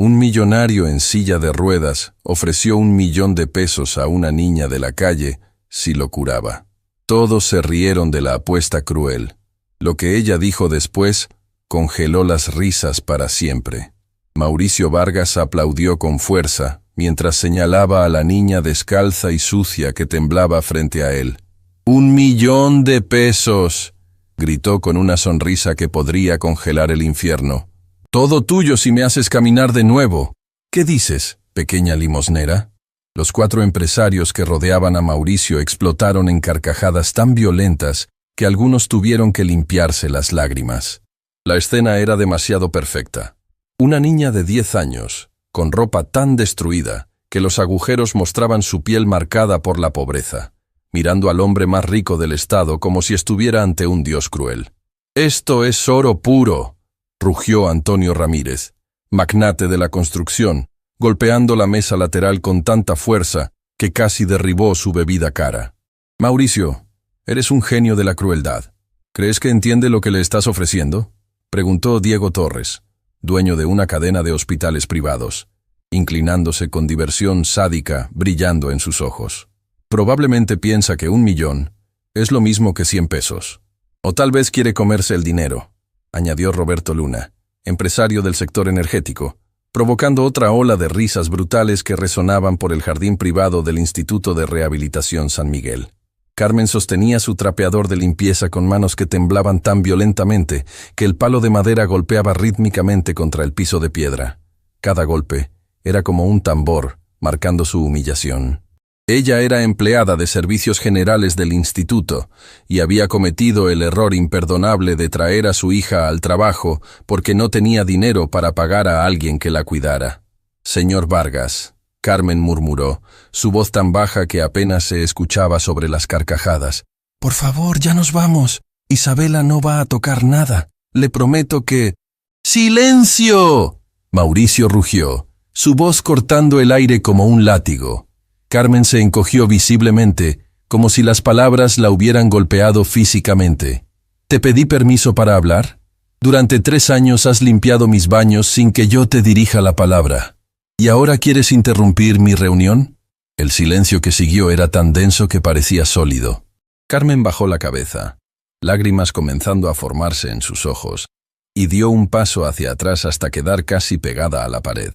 Un millonario en silla de ruedas ofreció 1.000.000 de pesos a una niña de la calle si lo curaba. Todos se rieron de la apuesta cruel. Lo que ella dijo después congeló las risas para siempre. Mauricio Vargas aplaudió con fuerza, mientras señalaba a la niña descalza y sucia que temblaba frente a él. ¡1.000.000 de pesos! Gritó con una sonrisa que podría congelar el infierno. Todo tuyo si me haces caminar de nuevo. ¿Qué dices, pequeña limosnera? Los 4 empresarios que rodeaban a Mauricio explotaron en carcajadas tan violentas que algunos tuvieron que limpiarse las lágrimas. La escena era demasiado perfecta. Una niña de 10 años, con ropa tan destruida que los agujeros mostraban su piel marcada por la pobreza, mirando al hombre más rico del estado como si estuviera ante un dios cruel. «Esto es oro puro», rugió Antonio Ramírez, magnate de la construcción, golpeando la mesa lateral con tanta fuerza que casi derribó su bebida cara. «Mauricio, eres un genio de la crueldad. ¿Crees que entiende lo que le estás ofreciendo?», preguntó Diego Torres, dueño de una cadena de hospitales privados, inclinándose con diversión sádica brillando en sus ojos. «Probablemente piensa que 1.000.000 es lo mismo que 100 pesos. O tal vez quiere comerse el dinero», añadió Roberto Luna, empresario del sector energético, provocando otra ola de risas brutales que resonaban por el jardín privado del Instituto de Rehabilitación San Miguel. Carmen sostenía su trapeador de limpieza con manos que temblaban tan violentamente que el palo de madera golpeaba rítmicamente contra el piso de piedra. Cada golpe era como un tambor, marcando su humillación. Ella era empleada de servicios generales del instituto y había cometido el error imperdonable de traer a su hija al trabajo porque no tenía dinero para pagar a alguien que la cuidara. «Señor Vargas», Carmen murmuró, su voz tan baja que apenas se escuchaba sobre las carcajadas. «Por favor, ya nos vamos. Isabela no va a tocar nada. Le prometo que...» «¡Silencio!», Mauricio rugió, su voz cortando el aire como un látigo. Carmen se encogió visiblemente, como si las palabras la hubieran golpeado físicamente. «¿Te pedí permiso para hablar? Durante 3 años has limpiado mis baños sin que yo te dirija la palabra. ¿Y ahora quieres interrumpir mi reunión?». El silencio que siguió era tan denso que parecía sólido. Carmen bajó la cabeza, lágrimas comenzando a formarse en sus ojos, y dio un paso hacia atrás hasta quedar casi pegada a la pared.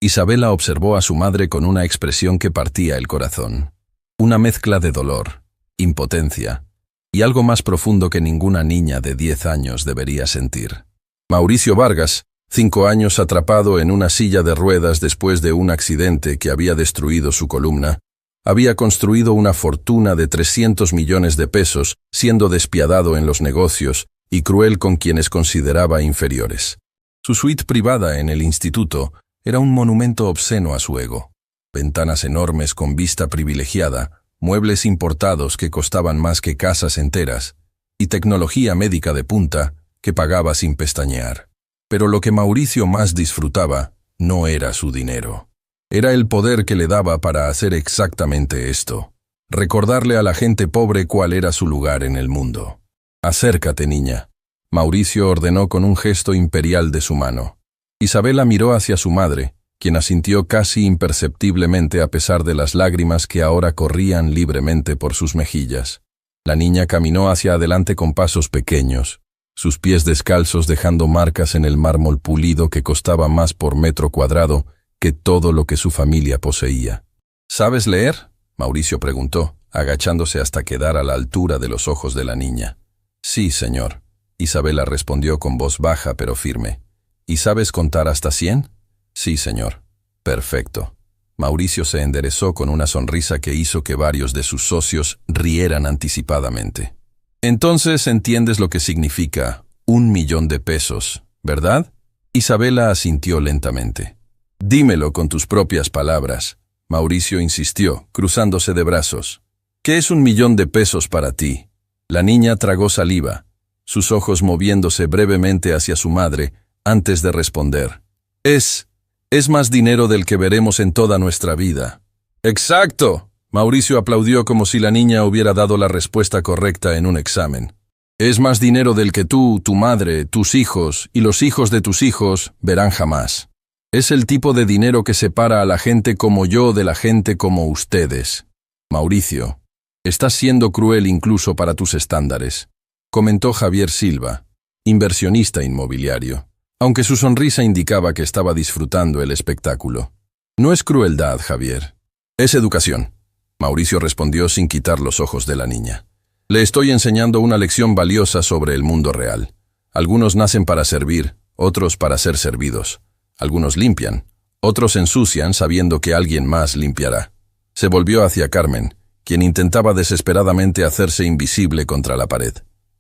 Isabela observó a su madre con una expresión que partía el corazón. Una mezcla de dolor, impotencia y algo más profundo que ninguna niña de 10 años debería sentir. Mauricio Vargas, 5 años atrapado en una silla de ruedas después de un accidente que había destruido su columna, había construido una fortuna de 300 millones de pesos, siendo despiadado en los negocios y cruel con quienes consideraba inferiores. Su suite privada en el instituto era un monumento obsceno a su ego. Ventanas enormes con vista privilegiada, muebles importados que costaban más que casas enteras, y tecnología médica de punta que pagaba sin pestañear. Pero lo que Mauricio más disfrutaba no era su dinero. Era el poder que le daba para hacer exactamente esto: recordarle a la gente pobre cuál era su lugar en el mundo. «Acércate, niña», Mauricio ordenó con un gesto imperial de su mano. Isabela miró hacia su madre, quien asintió casi imperceptiblemente a pesar de las lágrimas que ahora corrían libremente por sus mejillas. La niña caminó hacia adelante con pasos pequeños, sus pies descalzos dejando marcas en el mármol pulido que costaba más por metro cuadrado que todo lo que su familia poseía. «¿Sabes leer?», Mauricio preguntó, agachándose hasta quedar a la altura de los ojos de la niña. «Sí, señor», Isabela respondió con voz baja pero firme. «¿Y sabes contar hasta 100? «Sí, señor». «Perfecto». Mauricio se enderezó con una sonrisa que hizo que varios de sus socios rieran anticipadamente. «Entonces entiendes lo que significa 1.000.000 de pesos, ¿verdad?». Isabela asintió lentamente. «Dímelo con tus propias palabras», Mauricio insistió, cruzándose de brazos. «¿Qué es 1.000.000 de pesos para ti?». La niña tragó saliva, sus ojos moviéndose brevemente hacia su madre, antes de responder. Es más dinero del que veremos en toda nuestra vida». «¡Exacto!», Mauricio aplaudió como si la niña hubiera dado la respuesta correcta en un examen. «Es más dinero del que tú, tu madre, tus hijos y los hijos de tus hijos verán jamás». Es el tipo de dinero que separa a la gente como yo de la gente como ustedes. Mauricio, estás siendo cruel incluso para tus estándares, comentó Javier Silva, inversionista inmobiliario, aunque su sonrisa indicaba que estaba disfrutando el espectáculo. No es crueldad, Javier. Es educación, Mauricio respondió sin quitar los ojos de la niña. Le estoy enseñando una lección valiosa sobre el mundo real. Algunos nacen para servir, otros para ser servidos. Algunos limpian, otros ensucian sabiendo que alguien más limpiará. Se volvió hacia Carmen, quien intentaba desesperadamente hacerse invisible contra la pared.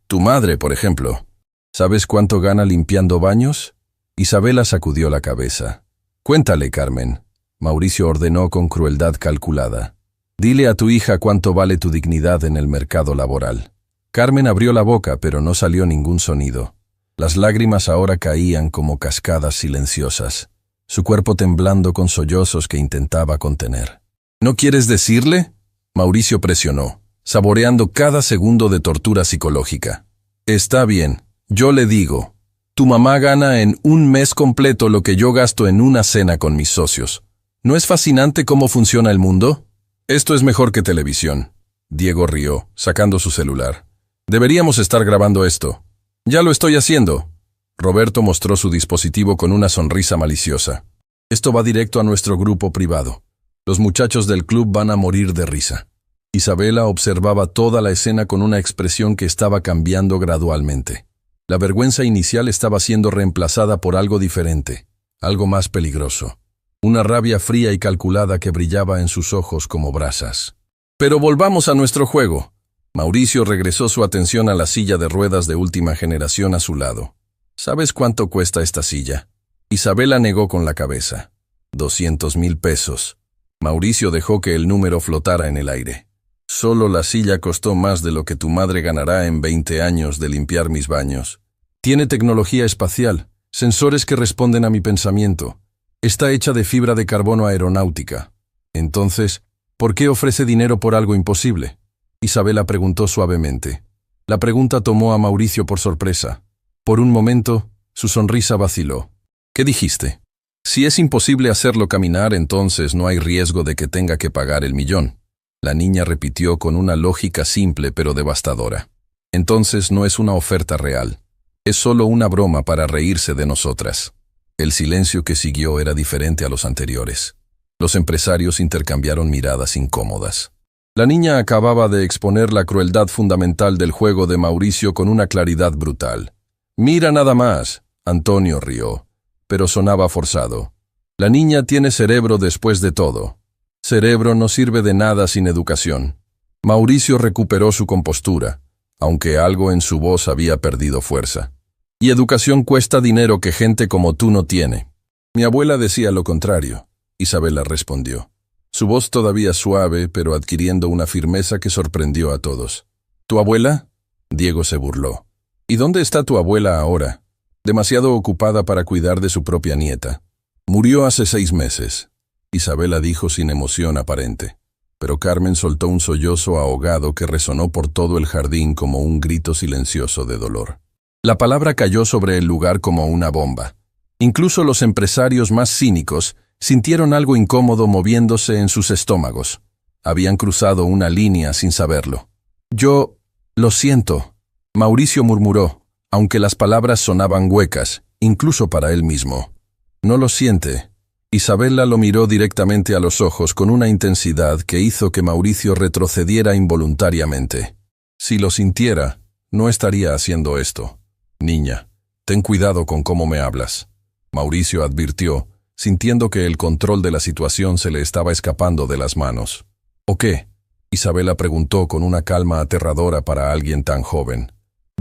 Tu madre, por ejemplo. ¿Sabes cuánto gana limpiando baños? Isabela sacudió la cabeza. Cuéntale, Carmen. Mauricio ordenó con crueldad calculada. Dile a tu hija cuánto vale tu dignidad en el mercado laboral. Carmen abrió la boca, pero no salió ningún sonido. Las lágrimas ahora caían como cascadas silenciosas, su cuerpo temblando con sollozos que intentaba contener. ¿No quieres decirle? Mauricio presionó, saboreando cada segundo de tortura psicológica. Está bien, yo le digo. Tu mamá gana en un mes completo lo que yo gasto en una cena con mis socios. ¿No es fascinante cómo funciona el mundo? Esto es mejor que televisión. Diego rió, sacando su celular. Deberíamos estar grabando esto. Ya lo estoy haciendo. Roberto mostró su dispositivo con una sonrisa maliciosa. Esto va directo a nuestro grupo privado. Los muchachos del club van a morir de risa. Isabela observaba toda la escena con una expresión que estaba cambiando gradualmente. La vergüenza inicial estaba siendo reemplazada por algo diferente, algo más peligroso. Una rabia fría y calculada que brillaba en sus ojos como brasas. Pero volvamos a nuestro juego. Mauricio regresó su atención a la silla de ruedas de última generación a su lado. ¿Sabes cuánto cuesta esta silla? Isabela negó con la cabeza. 200,000 pesos. Mauricio dejó que el número flotara en el aire. Solo la silla costó más de lo que tu madre ganará en 20 años de limpiar mis baños. Tiene tecnología espacial, sensores que responden a mi pensamiento. Está hecha de fibra de carbono aeronáutica. Entonces, ¿por qué ofrece dinero por algo imposible? Isabela preguntó suavemente. La pregunta tomó a Mauricio por sorpresa. Por un momento, su sonrisa vaciló. ¿Qué dijiste? Si es imposible hacerlo caminar, entonces no hay riesgo de que tenga que pagar el millón. La niña repitió con una lógica simple pero devastadora. Entonces no es una oferta real. Es solo una broma para reírse de nosotras. El silencio que siguió era diferente a los anteriores. Los empresarios intercambiaron miradas incómodas. La niña acababa de exponer la crueldad fundamental del juego de Mauricio con una claridad brutal. «Mira nada más», Antonio rió, pero sonaba forzado. «La niña tiene cerebro después de todo. Cerebro no sirve de nada sin educación». Mauricio recuperó su compostura, aunque algo en su voz había perdido fuerza. «Y educación cuesta dinero que gente como tú no tiene». «Mi abuela decía lo contrario», Isabela respondió. Su voz todavía suave, pero adquiriendo una firmeza que sorprendió a todos. ¿Tu abuela? Diego se burló. ¿Y dónde está tu abuela ahora? Demasiado ocupada para cuidar de su propia nieta. Murió hace 6 meses, Isabela dijo sin emoción aparente. Pero Carmen soltó un sollozo ahogado que resonó por todo el jardín como un grito silencioso de dolor. La palabra cayó sobre el lugar como una bomba. Incluso los empresarios más cínicos sintieron algo incómodo moviéndose en sus estómagos. Habían cruzado una línea sin saberlo. «Yo lo siento», Mauricio murmuró, aunque las palabras sonaban huecas, incluso para él mismo. «No lo siente». Isabela lo miró directamente a los ojos con una intensidad que hizo que Mauricio retrocediera involuntariamente. Si lo sintiera, no estaría haciendo esto. «Niña, ten cuidado con cómo me hablas», Mauricio advirtió, sintiendo que el control de la situación se le estaba escapando de las manos. «¿O qué?», Isabela preguntó con una calma aterradora para alguien tan joven.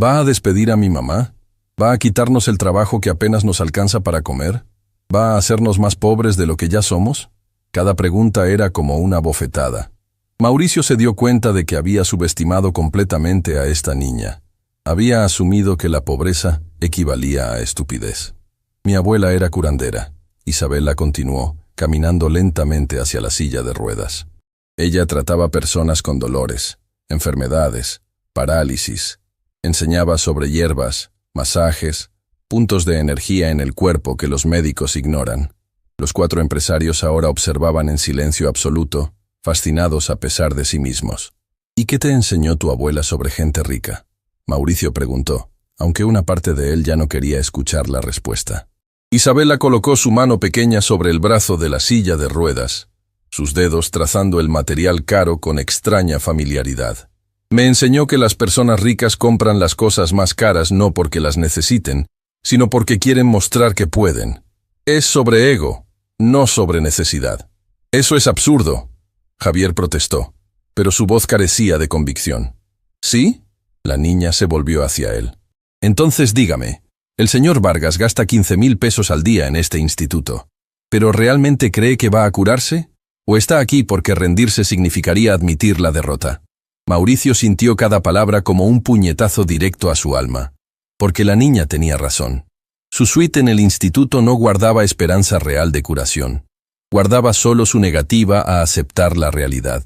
«¿Va a despedir a mi mamá? ¿Va a quitarnos el trabajo que apenas nos alcanza para comer? ¿Va a hacernos más pobres de lo que ya somos?» Cada pregunta era como una bofetada. Mauricio se dio cuenta de que había subestimado completamente a esta niña. Había asumido que la pobreza equivalía a estupidez. «Mi abuela era curandera», Isabela continuó, caminando lentamente hacia la silla de ruedas. Ella trataba personas con dolores, enfermedades, parálisis. Enseñaba sobre hierbas, masajes, puntos de energía en el cuerpo que los médicos ignoran. Los 4 empresarios ahora observaban en silencio absoluto, fascinados a pesar de sí mismos. ¿Y qué te enseñó tu abuela sobre gente rica?, Mauricio preguntó, aunque una parte de él ya no quería escuchar la respuesta. Isabela colocó su mano pequeña sobre el brazo de la silla de ruedas, sus dedos trazando el material caro con extraña familiaridad. Me enseñó que las personas ricas compran las cosas más caras no porque las necesiten, sino porque quieren mostrar que pueden. Es sobre ego, no sobre necesidad. Eso es absurdo, Javier protestó, pero su voz carecía de convicción. ¿Sí? La niña se volvió hacia él. Entonces dígame, el señor Vargas gasta 15.000 pesos al día en este instituto, ¿pero realmente cree que va a curarse? ¿O está aquí porque rendirse significaría admitir la derrota? Mauricio sintió cada palabra como un puñetazo directo a su alma, porque la niña tenía razón. Su suite en el instituto no guardaba esperanza real de curación. Guardaba solo su negativa a aceptar la realidad.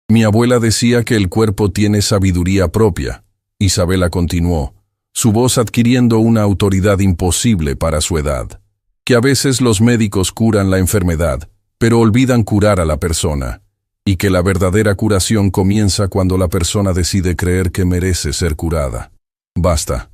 Mi abuela decía que el cuerpo tiene sabiduría propia. Isabela continuó, su voz adquiriendo una autoridad imposible para su edad. Que a veces los médicos curan la enfermedad, pero olvidan curar a la persona. Y que la verdadera curación comienza cuando la persona decide creer que merece ser curada. Basta,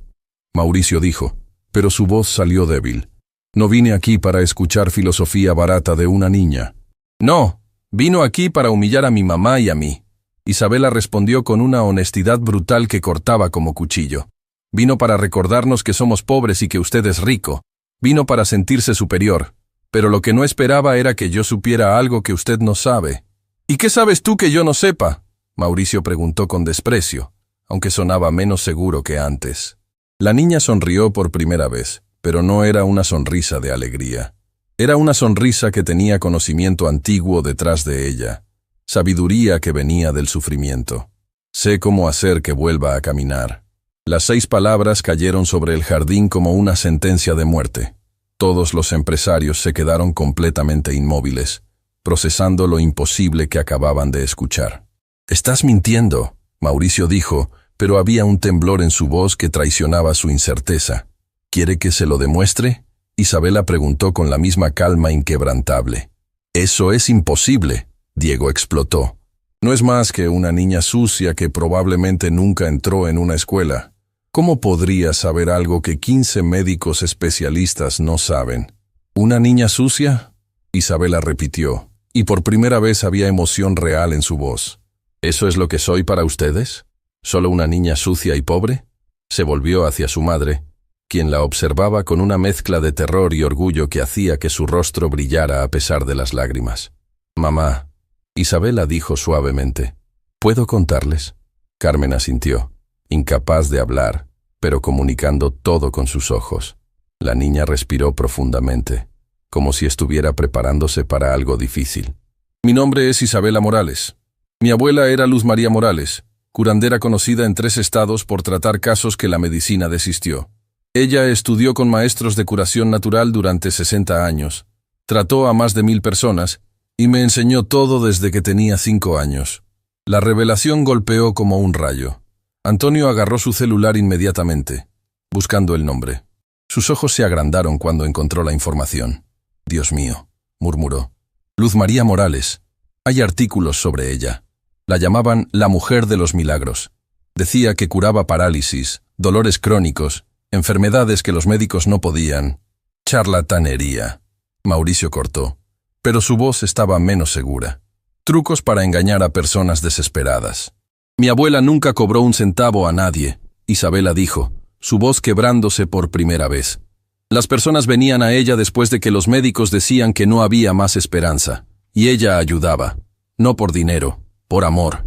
Mauricio dijo, pero su voz salió débil. No vine aquí para escuchar filosofía barata de una niña. No, vino aquí para humillar a mi mamá y a mí. Isabela respondió con una honestidad brutal que cortaba como cuchillo. Vino para recordarnos que somos pobres y que usted es rico. Vino para sentirse superior. Pero lo que no esperaba era que yo supiera algo que usted no sabe. ¿Y qué sabes tú que yo no sepa?, Mauricio preguntó con desprecio, aunque sonaba menos seguro que antes. La niña sonrió por primera vez, pero no era una sonrisa de alegría. Era una sonrisa que tenía conocimiento antiguo detrás de ella, sabiduría que venía del sufrimiento. Sé cómo hacer que vuelva a caminar. Las 6 palabras cayeron sobre el jardín como una sentencia de muerte. Todos los empresarios se quedaron completamente inmóviles, procesando lo imposible que acababan de escuchar. «Estás mintiendo», Mauricio dijo, pero había un temblor en su voz que traicionaba su incerteza. «¿Quiere que se lo demuestre?», Isabela preguntó con la misma calma inquebrantable. «Eso es imposible», Diego explotó. «No es más que una niña sucia que probablemente nunca entró en una escuela. ¿Cómo podría saber algo que 15 médicos especialistas no saben?» «¿Una niña sucia?», Isabela repitió, y por primera vez había emoción real en su voz. «¿Eso es lo que soy para ustedes? ¿Solo una niña sucia y pobre?». Se volvió hacia su madre, quien la observaba con una mezcla de terror y orgullo que hacía que su rostro brillara a pesar de las lágrimas. «Mamá», Isabela dijo suavemente, «¿puedo contarles?». Carmen asintió, incapaz de hablar, pero comunicando todo con sus ojos. La niña respiró profundamente, como si estuviera preparándose para algo difícil. «Mi nombre es Isabela Morales. Mi abuela era Luz María Morales, curandera conocida en 3 estados por tratar casos que la medicina desistió. Ella estudió con maestros de curación natural durante 60 años, trató a más de 1000 personas y me enseñó todo desde que tenía 5 años. La revelación golpeó como un rayo. Antonio agarró su celular inmediatamente, buscando el nombre. Sus ojos se agrandaron cuando encontró la información. «Dios mío», murmuró. «Luz María Morales. Hay artículos sobre ella. La llamaban la mujer de los milagros. Decía que curaba parálisis, dolores crónicos, enfermedades que los médicos no podían». «Charlatanería», Mauricio cortó, pero su voz estaba menos segura. «Trucos para engañar a personas desesperadas». «Mi abuela nunca cobró un centavo a nadie», Isabela dijo, su voz quebrándose por primera vez. Las personas venían a ella después de que los médicos decían que no había más esperanza, y ella ayudaba, no por dinero, por amor.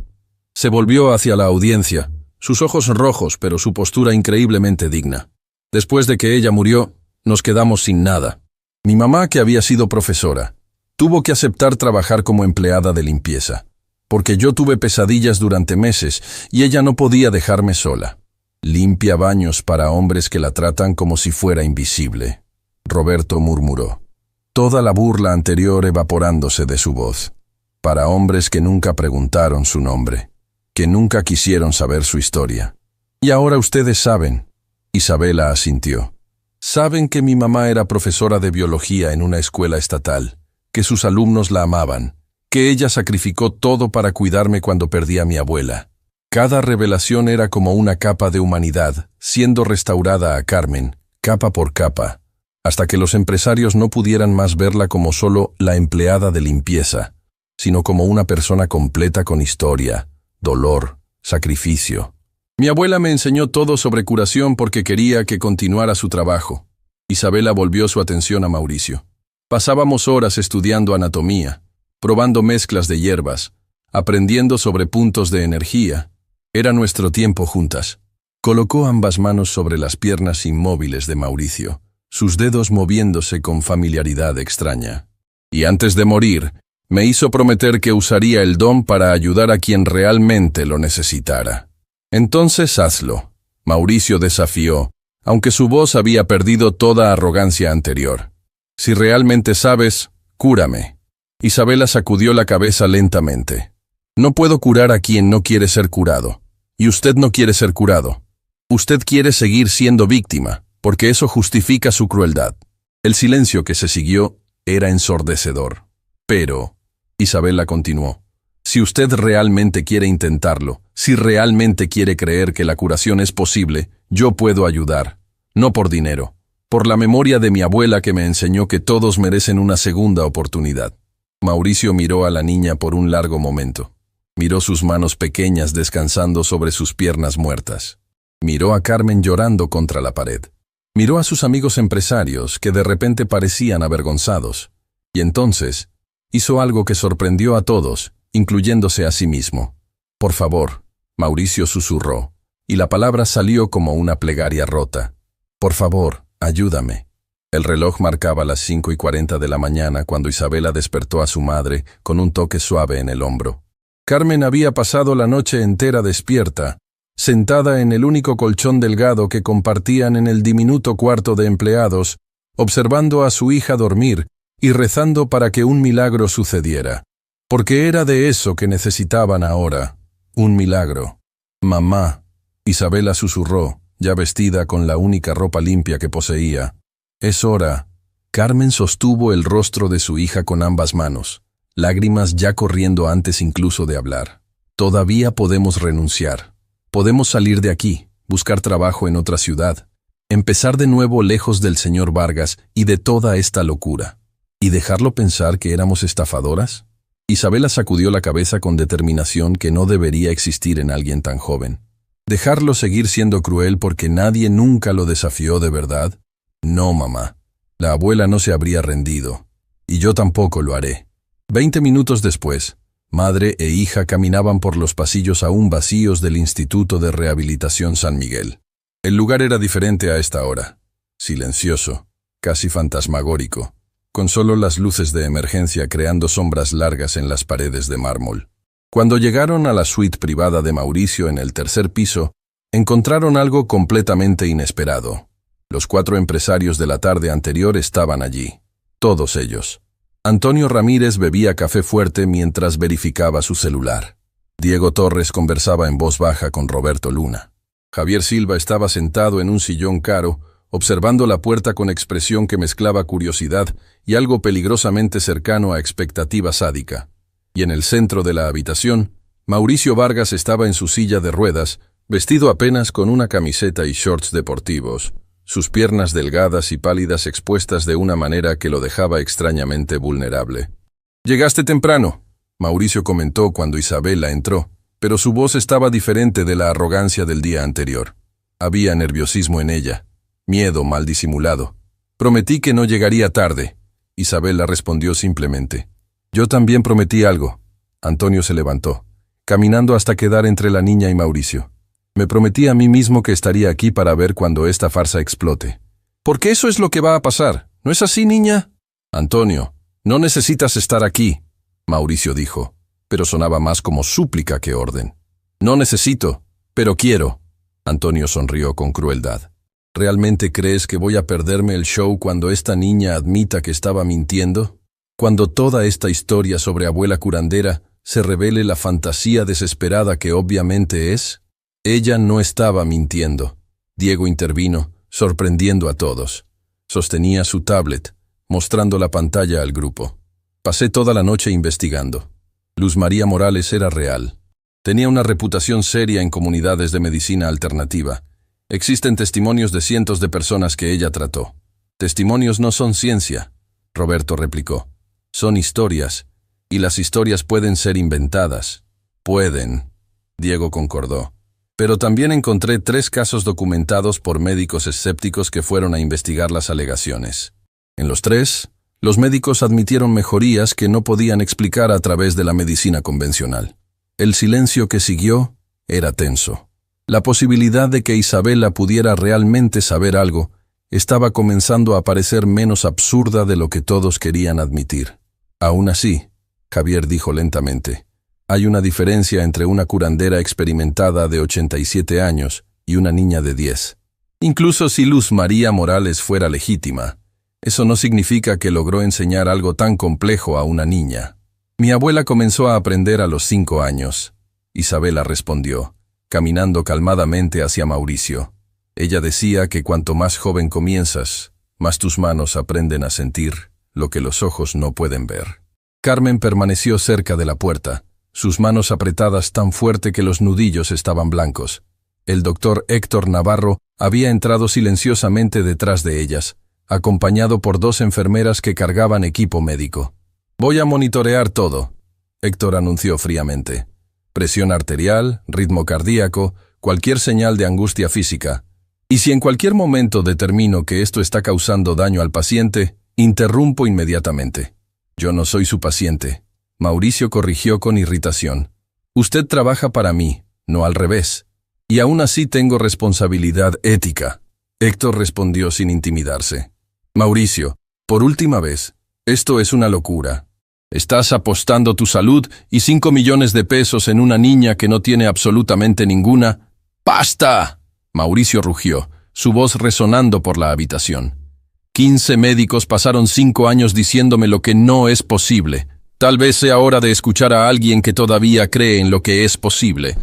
Se volvió hacia la audiencia, sus ojos rojos pero su postura increíblemente digna. «Después de que ella murió, nos quedamos sin nada. Mi mamá, que había sido profesora, tuvo que aceptar trabajar como empleada de limpieza, porque yo tuve pesadillas durante meses y ella no podía dejarme sola. Limpia baños para hombres que la tratan como si fuera invisible», Roberto murmuró, toda la burla anterior evaporándose de su voz. «Para hombres que nunca preguntaron su nombre, que nunca quisieron saber su historia. Y ahora ustedes saben», Isabela asintió. «Saben que mi mamá era profesora de biología en una escuela estatal, que sus alumnos la amaban, que ella sacrificó todo para cuidarme cuando perdí a mi abuela. Cada revelación era como una capa de humanidad, siendo restaurada a Carmen, capa por capa, hasta que los empresarios no pudieran más verla como solo la empleada de limpieza, sino como una persona completa con historia, dolor, sacrificio. Mi abuela me enseñó todo sobre curación porque quería que continuara su trabajo. Isabela volvió su atención a Mauricio. Pasábamos horas estudiando anatomía, probando mezclas de hierbas, aprendiendo sobre puntos de energía. Era nuestro tiempo juntas. Colocó ambas manos sobre las piernas inmóviles de Mauricio, sus dedos moviéndose con familiaridad extraña. Y antes de morir, me hizo prometer que usaría el don para ayudar a quien realmente lo necesitara. Entonces hazlo. Mauricio desafió, aunque su voz había perdido toda arrogancia anterior. Si realmente sabes, cúrame. Isabela sacudió la cabeza lentamente. No puedo curar a quien no quiere ser curado. Y usted no quiere ser curado. Usted quiere seguir siendo víctima, porque eso justifica su crueldad. El silencio que se siguió era ensordecedor. Pero, Isabela continuó, si usted realmente quiere intentarlo, si realmente quiere creer que la curación es posible, yo puedo ayudar. No por dinero, por la memoria de mi abuela que me enseñó que todos merecen una segunda oportunidad. Mauricio miró a la niña por un largo momento. Miró sus manos pequeñas descansando sobre sus piernas muertas. Miró a Carmen llorando contra la pared. Miró a sus amigos empresarios que de repente parecían avergonzados. Y entonces, hizo algo que sorprendió a todos, incluyéndose a sí mismo. Por favor, Mauricio susurró, y la palabra salió como una plegaria rota. Por favor, ayúdame. El reloj marcaba las 5:40 de la mañana cuando Isabela despertó a su madre con un toque suave en el hombro. Carmen había pasado la noche entera despierta, sentada en el único colchón delgado que compartían en el diminuto cuarto de empleados, observando a su hija dormir y rezando para que un milagro sucediera. Porque era de eso que necesitaban ahora, un milagro. Mamá, Isabela susurró, ya vestida con la única ropa limpia que poseía. Es hora. Carmen sostuvo el rostro de su hija con ambas manos, lágrimas ya corriendo antes incluso de hablar. Todavía podemos renunciar. Podemos salir de aquí, buscar trabajo en otra ciudad, empezar de nuevo lejos del señor Vargas y de toda esta locura. ¿Y dejarlo pensar que éramos estafadoras? Isabela sacudió la cabeza con determinación que no debería existir en alguien tan joven. ¿Dejarlo seguir siendo cruel porque nadie nunca lo desafió de verdad? No, mamá. La abuela no se habría rendido. Y yo tampoco lo haré. 20 minutos después, madre e hija caminaban por los pasillos aún vacíos del Instituto de Rehabilitación San Miguel. El lugar era diferente a esta hora. Silencioso, casi fantasmagórico, con solo las luces de emergencia creando sombras largas en las paredes de mármol. Cuando llegaron a la suite privada de Mauricio en el tercer piso, encontraron algo completamente inesperado. Los 4 empresarios de la tarde anterior estaban allí. Todos ellos. Antonio Ramírez bebía café fuerte mientras verificaba su celular. Diego Torres conversaba en voz baja con Roberto Luna. Javier Silva estaba sentado en un sillón caro, observando la puerta con expresión que mezclaba curiosidad y algo peligrosamente cercano a expectativa sádica. Y en el centro de la habitación, Mauricio Vargas estaba en su silla de ruedas, vestido apenas con una camiseta y shorts deportivos, sus piernas delgadas y pálidas expuestas de una manera que lo dejaba extrañamente vulnerable. «Llegaste temprano», Mauricio comentó cuando Isabela entró, pero su voz estaba diferente de la arrogancia del día anterior. Había nerviosismo en ella, miedo mal disimulado. «Prometí que no llegaría tarde», Isabela respondió simplemente. «Yo también prometí algo». Antonio se levantó, caminando hasta quedar entre la niña y Mauricio. «Me prometí a mí mismo que estaría aquí para ver cuando esta farsa explote». «Porque eso es lo que va a pasar, ¿no es así, niña?» «Antonio, no necesitas estar aquí», Mauricio dijo, pero sonaba más como súplica que orden. «No necesito, pero quiero». Antonio sonrió con crueldad. «¿Realmente crees que voy a perderme el show cuando esta niña admita que estaba mintiendo? Cuando toda esta historia sobre abuela curandera se revele la fantasía desesperada que obviamente es?» Ella no estaba mintiendo. Diego intervino, sorprendiendo a todos. Sostenía su tablet, mostrando la pantalla al grupo. Pasé toda la noche investigando. Luz María Morales era real. Tenía una reputación seria en comunidades de medicina alternativa. Existen testimonios de cientos de personas que ella trató. Testimonios no son ciencia, Roberto replicó. Son historias, y las historias pueden ser inventadas. Pueden, Diego concordó. Pero también encontré 3 casos documentados por médicos escépticos que fueron a investigar las alegaciones. En los 3, los médicos admitieron mejorías que no podían explicar a través de la medicina convencional. El silencio que siguió era tenso. La posibilidad de que Isabela pudiera realmente saber algo estaba comenzando a parecer menos absurda de lo que todos querían admitir. Aún así, Javier dijo lentamente, hay una diferencia entre una curandera experimentada de 87 años y una niña de 10. Incluso si Luz María Morales fuera legítima, eso no significa que logró enseñar algo tan complejo a una niña. Mi abuela comenzó a aprender a los 5 años. Isabela respondió, caminando calmadamente hacia Mauricio. Ella decía que cuanto más joven comienzas, más tus manos aprenden a sentir lo que los ojos no pueden ver. Carmen permaneció cerca de la puerta, sus manos apretadas tan fuerte que los nudillos estaban blancos. El doctor Héctor Navarro había entrado silenciosamente detrás de ellas, acompañado por 2 enfermeras que cargaban equipo médico. Voy a monitorear todo, Héctor anunció fríamente. Presión arterial, ritmo cardíaco, cualquier señal de angustia física. Y si en cualquier momento determino que esto está causando daño al paciente, interrumpo inmediatamente. Yo no soy su paciente. Mauricio corrigió con irritación. Usted trabaja para mí, no al revés. Y aún así tengo responsabilidad ética. Héctor respondió sin intimidarse. Mauricio, por última vez, esto es una locura. Estás apostando tu salud y 5 millones de pesos en una niña que no tiene absolutamente ninguna. ¡Basta! Mauricio rugió, su voz resonando por la habitación. 15 médicos pasaron 5 años diciéndome lo que no es posible. Tal vez sea hora de escuchar a alguien que todavía cree en lo que es posible.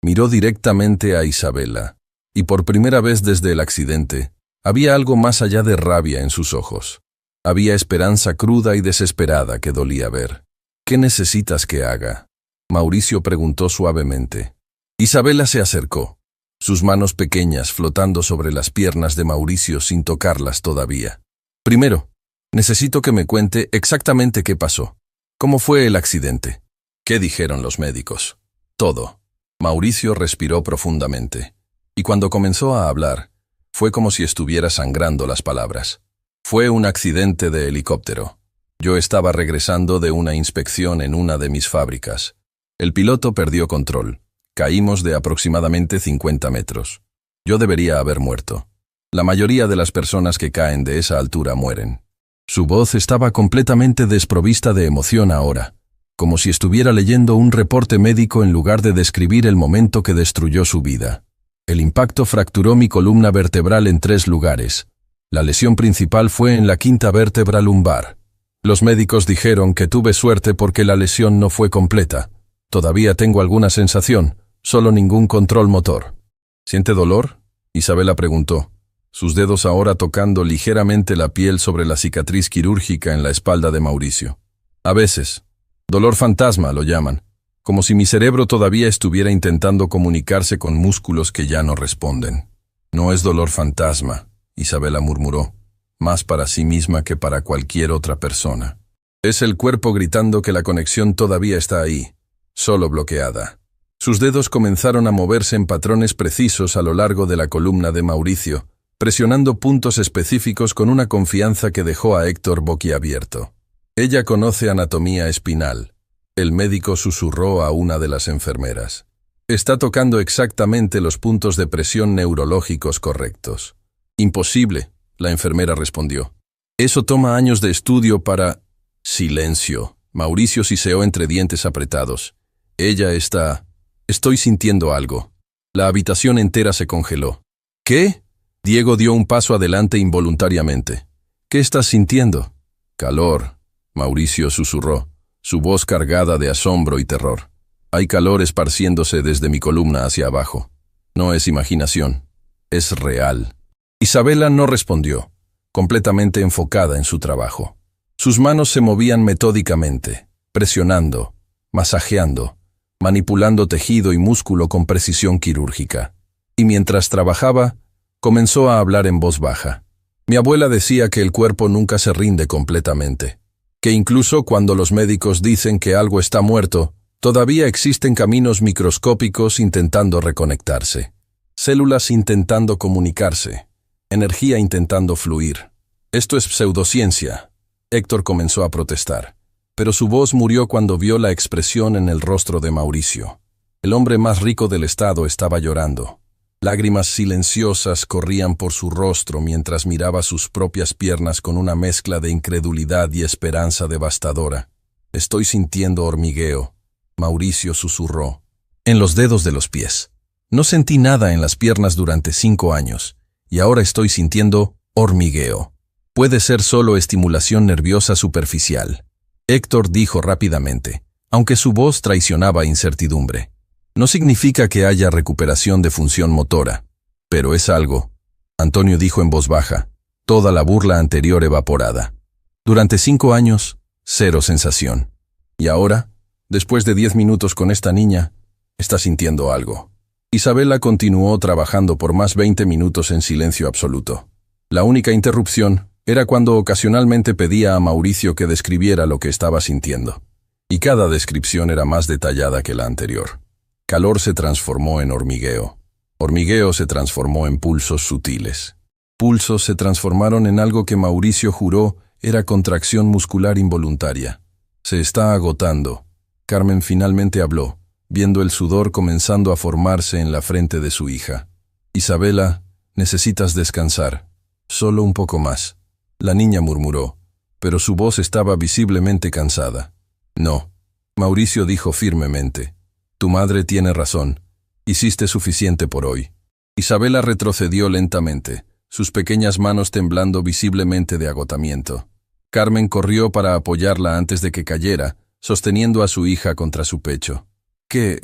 Miró directamente a Isabela, y por primera vez desde el accidente, había algo más allá de rabia en sus ojos. Había esperanza cruda y desesperada que dolía ver. ¿Qué necesitas que haga? Mauricio preguntó suavemente. Isabela se acercó, sus manos pequeñas flotando sobre las piernas de Mauricio sin tocarlas todavía. Primero, necesito que me cuente exactamente qué pasó. ¿Cómo fue el accidente? ¿Qué dijeron los médicos? Todo. Mauricio respiró profundamente, y cuando comenzó a hablar, fue como si estuviera sangrando las palabras. Fue un accidente de helicóptero. Yo estaba regresando de una inspección en una de mis fábricas. El piloto perdió control. Caímos de aproximadamente 50 metros. Yo debería haber muerto. La mayoría de las personas que caen de esa altura mueren. Su voz estaba completamente desprovista de emoción ahora, como si estuviera leyendo un reporte médico en lugar de describir el momento que destruyó su vida. El impacto fracturó mi columna vertebral en 3 lugares. La lesión principal fue en la 5ª vértebra lumbar. Los médicos dijeron que tuve suerte porque la lesión no fue completa. Todavía tengo alguna sensación, solo ningún control motor. ¿Siente dolor? Isabela preguntó, sus dedos ahora tocando ligeramente la piel sobre la cicatriz quirúrgica en la espalda de Mauricio. A veces. Dolor fantasma lo llaman, como si mi cerebro todavía estuviera intentando comunicarse con músculos que ya no responden. No es dolor fantasma, Isabela murmuró, más para sí misma que para cualquier otra persona. Es el cuerpo gritando que la conexión todavía está ahí, solo bloqueada. Sus dedos comenzaron a moverse en patrones precisos a lo largo de la columna de Mauricio, presionando puntos específicos con una confianza que dejó a Héctor boquiabierto. Ella conoce anatomía espinal. El médico susurró a una de las enfermeras. Está tocando exactamente los puntos de presión neurológicos correctos. Imposible, la enfermera respondió. Eso toma años de estudio para... Silencio. Mauricio siseó entre dientes apretados. Ella está... Estoy sintiendo algo. La habitación entera se congeló. ¿Qué? Diego dio un paso adelante involuntariamente. ¿Qué estás sintiendo? Calor, Mauricio susurró, su voz cargada de asombro y terror. Hay calor esparciéndose desde mi columna hacia abajo. No es imaginación, es real. Isabela no respondió, completamente enfocada en su trabajo. Sus manos se movían metódicamente, presionando, masajeando, manipulando tejido y músculo con precisión quirúrgica. Y mientras trabajaba, comenzó a hablar en voz baja. Mi abuela decía que el cuerpo nunca se rinde completamente, que incluso cuando los médicos dicen que algo está muerto, todavía existen caminos microscópicos intentando reconectarse, células intentando comunicarse, energía intentando fluir. Esto es pseudociencia. Héctor comenzó a protestar, pero su voz murió cuando vio la expresión en el rostro de Mauricio. El hombre más rico del estado estaba llorando. Lágrimas silenciosas corrían por su rostro mientras miraba sus propias piernas con una mezcla de incredulidad y esperanza devastadora. «Estoy sintiendo hormigueo», Mauricio susurró. «En los dedos de los pies. No sentí nada en las piernas durante 5 años, y ahora estoy sintiendo hormigueo. Puede ser solo estimulación nerviosa superficial», Héctor dijo rápidamente, aunque su voz traicionaba incertidumbre. «No significa que haya recuperación de función motora, pero es algo», Antonio dijo en voz baja, toda la burla anterior evaporada. «Durante 5 años, 0 sensación. Y ahora, después de 10 minutos con esta niña, está sintiendo algo». Isabela continuó trabajando por más 20 minutos en silencio absoluto. La única interrupción era cuando ocasionalmente pedía a Mauricio que describiera lo que estaba sintiendo. Y cada descripción era más detallada que la anterior. Calor se transformó en hormigueo. Hormigueo se transformó en pulsos sutiles. Pulsos se transformaron en algo que Mauricio juró era contracción muscular involuntaria. «Se está agotando». Carmen finalmente habló, viendo el sudor comenzando a formarse en la frente de su hija. «Isabela, necesitas descansar. Solo un poco más». La niña murmuró, pero su voz estaba visiblemente cansada. «No», Mauricio dijo firmemente. «Tu madre tiene razón. Hiciste suficiente por hoy». Isabela retrocedió lentamente, sus pequeñas manos temblando visiblemente de agotamiento. Carmen corrió para apoyarla antes de que cayera, sosteniendo a su hija contra su pecho. «¿Qué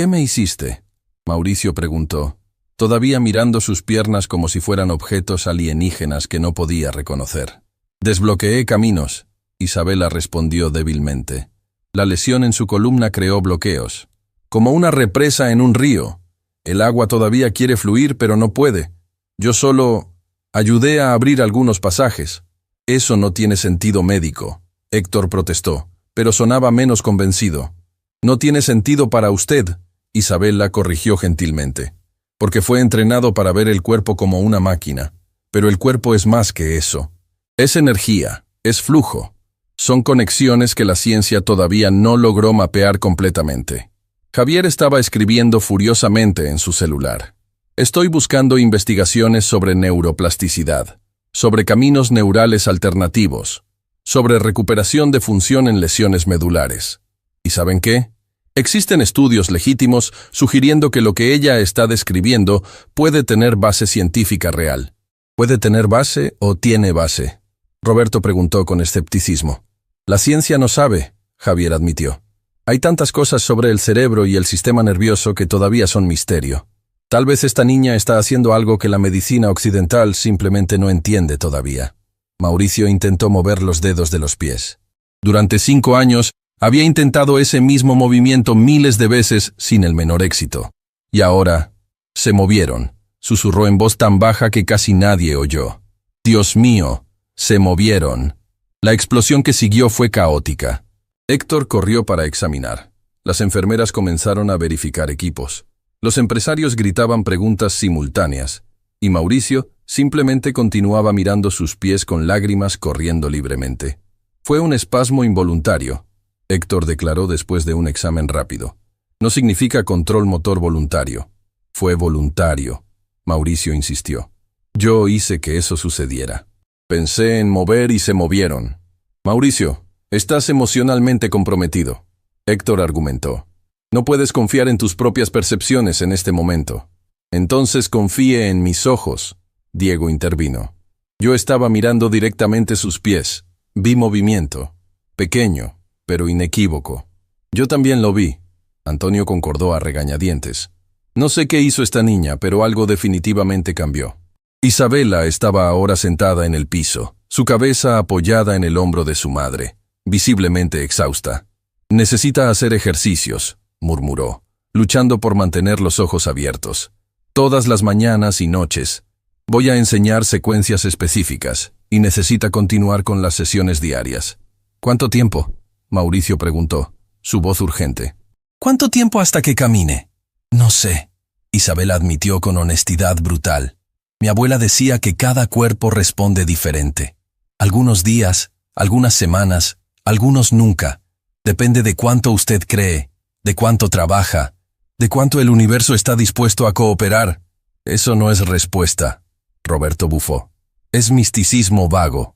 me hiciste?», Mauricio preguntó, todavía mirando sus piernas como si fueran objetos alienígenas que no podía reconocer. «Desbloqueé caminos», Isabela respondió débilmente. La lesión en su columna creó bloqueos. «Como una represa en un río. El agua todavía quiere fluir, pero no puede. Yo solo ayudé a abrir algunos pasajes». «Eso no tiene sentido médico», Héctor protestó, pero sonaba menos convencido. «No tiene sentido para usted», Isabela corrigió gentilmente, «porque fue entrenado para ver el cuerpo como una máquina. Pero el cuerpo es más que eso. Es energía, es flujo. Son conexiones que la ciencia todavía no logró mapear completamente». Javier estaba escribiendo furiosamente en su celular. «Estoy buscando investigaciones sobre neuroplasticidad, sobre caminos neurales alternativos, sobre recuperación de función en lesiones medulares. ¿Y saben qué? Existen estudios legítimos sugiriendo que lo que ella está describiendo puede tener base científica real». «¿Puede tener base o tiene base?», Roberto preguntó con escepticismo. «La ciencia no sabe», Javier admitió. «Hay tantas cosas sobre el cerebro y el sistema nervioso que todavía son misterio. Tal vez esta niña está haciendo algo que la medicina occidental simplemente no entiende todavía». Mauricio intentó mover los dedos de los pies. Durante 5 años había intentado ese mismo movimiento miles de veces sin el menor éxito. Y ahora se movieron, susurró en voz tan baja que casi nadie oyó. «Dios mío, se movieron». La explosión que siguió fue caótica. Héctor corrió para examinar. Las enfermeras comenzaron a verificar equipos. Los empresarios gritaban preguntas simultáneas, y Mauricio simplemente continuaba mirando sus pies con lágrimas corriendo libremente. «Fue un espasmo involuntario», Héctor declaró después de un examen rápido. «No significa control motor voluntario». «Fue voluntario», Mauricio insistió. «Yo hice que eso sucediera. Pensé en mover y se movieron». «Mauricio, estás emocionalmente comprometido», Héctor argumentó. «No puedes confiar en tus propias percepciones en este momento». «Entonces confíe en mis ojos», Diego intervino. «Yo estaba mirando directamente sus pies. Vi movimiento. Pequeño, pero inequívoco». «Yo también lo vi», Antonio concordó a regañadientes. «No sé qué hizo esta niña, pero algo definitivamente cambió». Isabela estaba ahora sentada en el piso, su cabeza apoyada en el hombro de su madre, visiblemente exhausta. «Necesita hacer ejercicios», murmuró, luchando por mantener los ojos abiertos. «Todas las mañanas y noches. Voy a enseñar secuencias específicas, y necesita continuar con las sesiones diarias». «¿Cuánto tiempo?», Mauricio preguntó, su voz urgente. «¿Cuánto tiempo hasta que camine?» «No sé», Isabela admitió con honestidad brutal. «Mi abuela decía que cada cuerpo responde diferente. Algunos días, algunas semanas, algunos nunca. Depende de cuánto usted cree, de cuánto trabaja, de cuánto el universo está dispuesto a cooperar». «Eso no es respuesta», Roberto bufó. «Es misticismo vago».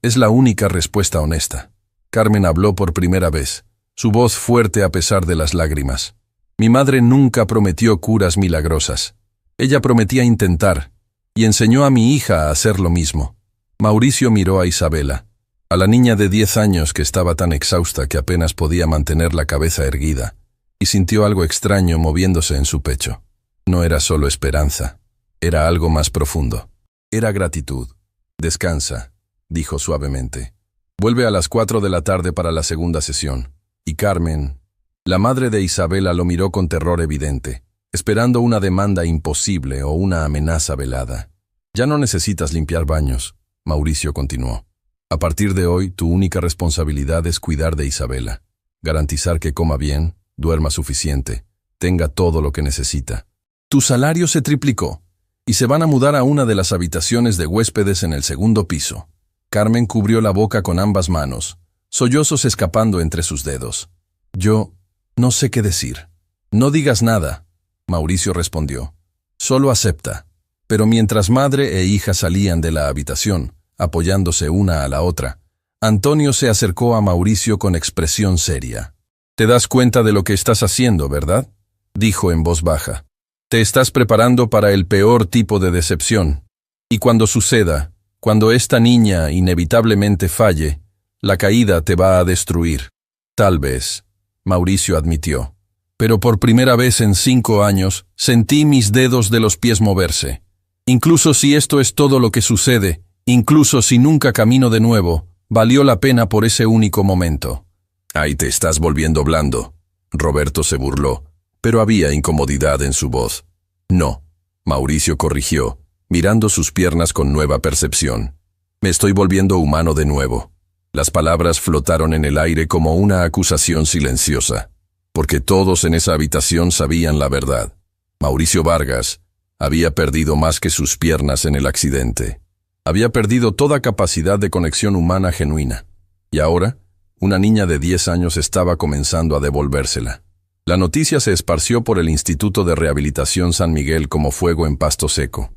«Es la única respuesta honesta». Carmen habló por primera vez, su voz fuerte a pesar de las lágrimas. «Mi madre nunca prometió curas milagrosas. Ella prometía intentar, y enseñó a mi hija a hacer lo mismo». Mauricio miró a Isabela, a la niña de 10 años que estaba tan exhausta que apenas podía mantener la cabeza erguida, y sintió algo extraño moviéndose en su pecho. No era solo esperanza, era algo más profundo. Era gratitud. «Descansa», dijo suavemente. «Vuelve a las 4 de la tarde para la segunda sesión». Y Carmen, la madre de Isabela, lo miró con terror evidente, esperando una demanda imposible o una amenaza velada. «Ya no necesitas limpiar baños», Mauricio continuó. «A partir de hoy, tu única responsabilidad es cuidar de Isabela, garantizar que coma bien, duerma suficiente, tenga todo lo que necesita. Tu salario se triplicó, y se van a mudar a una de las habitaciones de huéspedes en el segundo piso». Carmen cubrió la boca con ambas manos, sollozos escapando entre sus dedos. «Yo no sé qué decir». «No digas nada», Mauricio respondió. «Solo acepta». Pero mientras madre e hija salían de la habitación, apoyándose una a la otra, Antonio se acercó a Mauricio con expresión seria. «Te das cuenta de lo que estás haciendo, ¿verdad?», dijo en voz baja. «Te estás preparando para el peor tipo de decepción. Y cuando suceda, cuando esta niña inevitablemente falle, la caída te va a destruir». «Tal vez», Mauricio admitió. «Pero por primera vez en 5 años sentí mis dedos de los pies moverse. Incluso si esto es todo lo que sucede, incluso si nunca camino de nuevo, valió la pena por ese único momento». «Ahí te estás volviendo blando», Roberto se burló, pero había incomodidad en su voz. «No», Mauricio corrigió, mirando sus piernas con nueva percepción. «Me estoy volviendo humano de nuevo». Las palabras flotaron en el aire como una acusación silenciosa, porque todos en esa habitación sabían la verdad. Mauricio Vargas había perdido más que sus piernas en el accidente. Había perdido toda capacidad de conexión humana genuina. Y ahora, una niña de 10 años estaba comenzando a devolvérsela. La noticia se esparció por el Instituto de Rehabilitación San Miguel como fuego en pasto seco.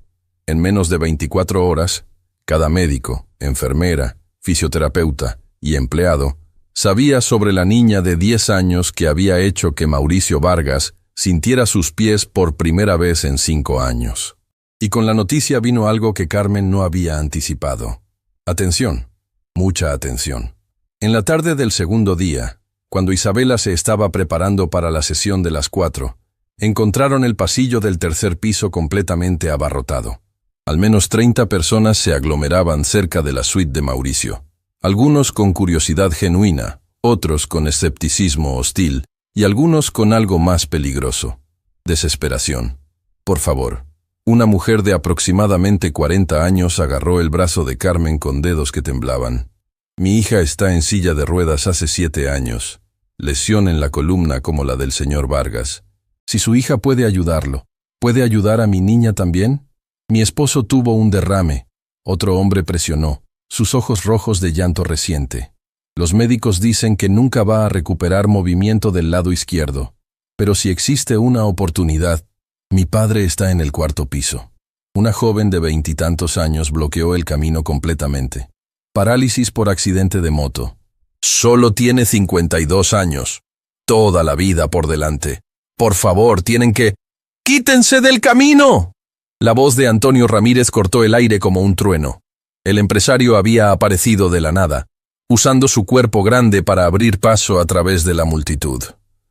En menos de 24 horas, cada médico, enfermera, fisioterapeuta y empleado sabía sobre la niña de 10 años que había hecho que Mauricio Vargas sintiera sus pies por primera vez en 5 años. Y con la noticia vino algo que Carmen no había anticipado. Atención, mucha atención. En la tarde del segundo día, cuando Isabela se estaba preparando para la sesión de las 4, encontraron el pasillo del tercer piso completamente abarrotado. Al menos 30 personas se aglomeraban cerca de la suite de Mauricio. Algunos con curiosidad genuina, otros con escepticismo hostil y algunos con algo más peligroso: desesperación. «Por favor». Una mujer de aproximadamente 40 años agarró el brazo de Carmen con dedos que temblaban. «Mi hija está en silla de ruedas hace 7 años. Lesión en la columna como la del señor Vargas. Si su hija puede ayudarlo, ¿puede ayudar a mi niña también? Mi esposo tuvo un derrame». Otro hombre presionó, sus ojos rojos de llanto reciente. «Los médicos dicen que nunca va a recuperar movimiento del lado izquierdo. Pero si existe una oportunidad, mi padre está en el 4º piso». Una joven de 20 y tantos años bloqueó el camino completamente. Parálisis por accidente de moto. «Solo tiene 52 años. Toda la vida por delante. Por favor, tienen que... ¡Quítense del camino!». La voz de Antonio Ramírez cortó el aire como un trueno. El empresario había aparecido de la nada, usando su cuerpo grande para abrir paso a través de la multitud.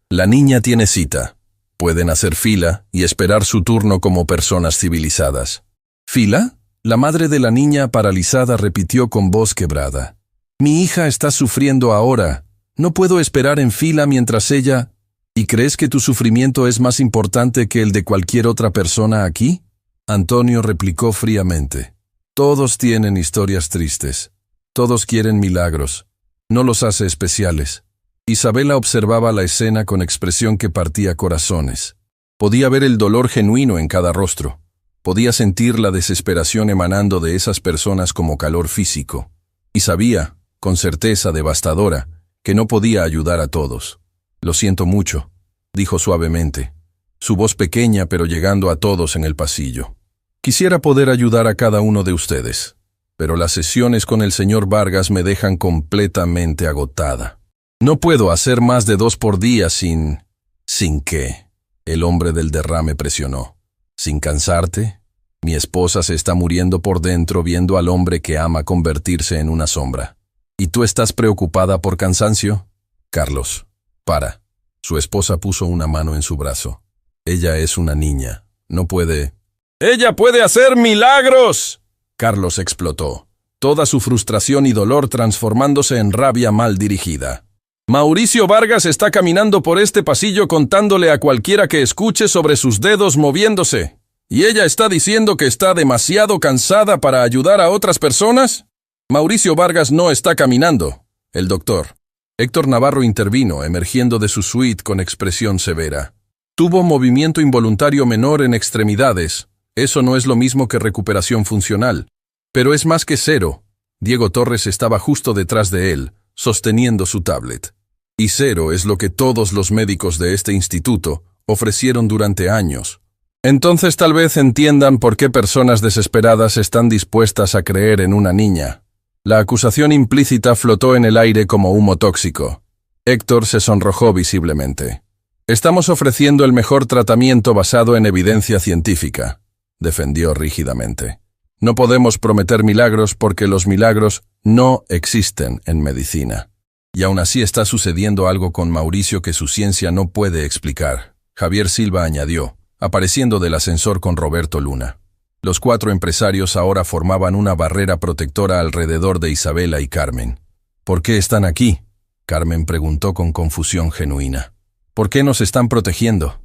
«La niña tiene cita. Pueden hacer fila y esperar su turno como personas civilizadas». «¿Fila?», La madre de la niña paralizada repitió con voz quebrada. Mi hija está sufriendo ahora. No puedo esperar en fila mientras ella... ¿Y crees que tu sufrimiento es más importante que el de cualquier otra persona aquí? Antonio replicó fríamente. Todos tienen historias tristes. Todos quieren milagros. No los hace especiales. Isabela observaba la escena con expresión que partía corazones. Podía ver el dolor genuino en cada rostro. Podía sentir la desesperación emanando de esas personas como calor físico. Y sabía, con certeza devastadora, que no podía ayudar a todos. Lo siento mucho, dijo suavemente, su voz pequeña pero llegando a todos en el pasillo. Quisiera poder ayudar a cada uno de ustedes, pero las sesiones con el señor Vargas me dejan completamente agotada. No puedo hacer más de 2 por día sin... ¿Sin qué? El hombre del derrame presionó. ¿Sin cansarte? Mi esposa se está muriendo por dentro viendo al hombre que ama convertirse en una sombra. ¿Y tú estás preocupada por cansancio? Carlos, para. Su esposa puso una mano en su brazo. Ella es una niña. No puede... ¡Ella puede hacer milagros! Carlos explotó, toda su frustración y dolor transformándose en rabia mal dirigida. Mauricio Vargas está caminando por este pasillo contándole a cualquiera que escuche sobre sus dedos moviéndose. ¿Y ella está diciendo que está demasiado cansada para ayudar a otras personas? Mauricio Vargas no está caminando. El doctor. Héctor Navarro intervino, emergiendo de su suite con expresión severa. Tuvo movimiento involuntario menor en extremidades. Eso no es lo mismo que recuperación funcional. Pero es más que cero. Diego Torres estaba justo detrás de él, sosteniendo su tablet. Y cero es lo que todos los médicos de este instituto ofrecieron durante años. Entonces tal vez entiendan por qué personas desesperadas están dispuestas a creer en una niña. La acusación implícita flotó en el aire como humo tóxico. Héctor se sonrojó visiblemente. Estamos ofreciendo el mejor tratamiento basado en evidencia científica, defendió rígidamente. No podemos prometer milagros porque los milagros no existen en medicina. Y aún así está sucediendo algo con Mauricio que su ciencia no puede explicar. Javier Silva añadió, apareciendo del ascensor con Roberto Luna. Los 4 empresarios ahora formaban una barrera protectora alrededor de Isabela y Carmen. ¿Por qué están aquí? Carmen preguntó con confusión genuina. ¿Por qué nos están protegiendo?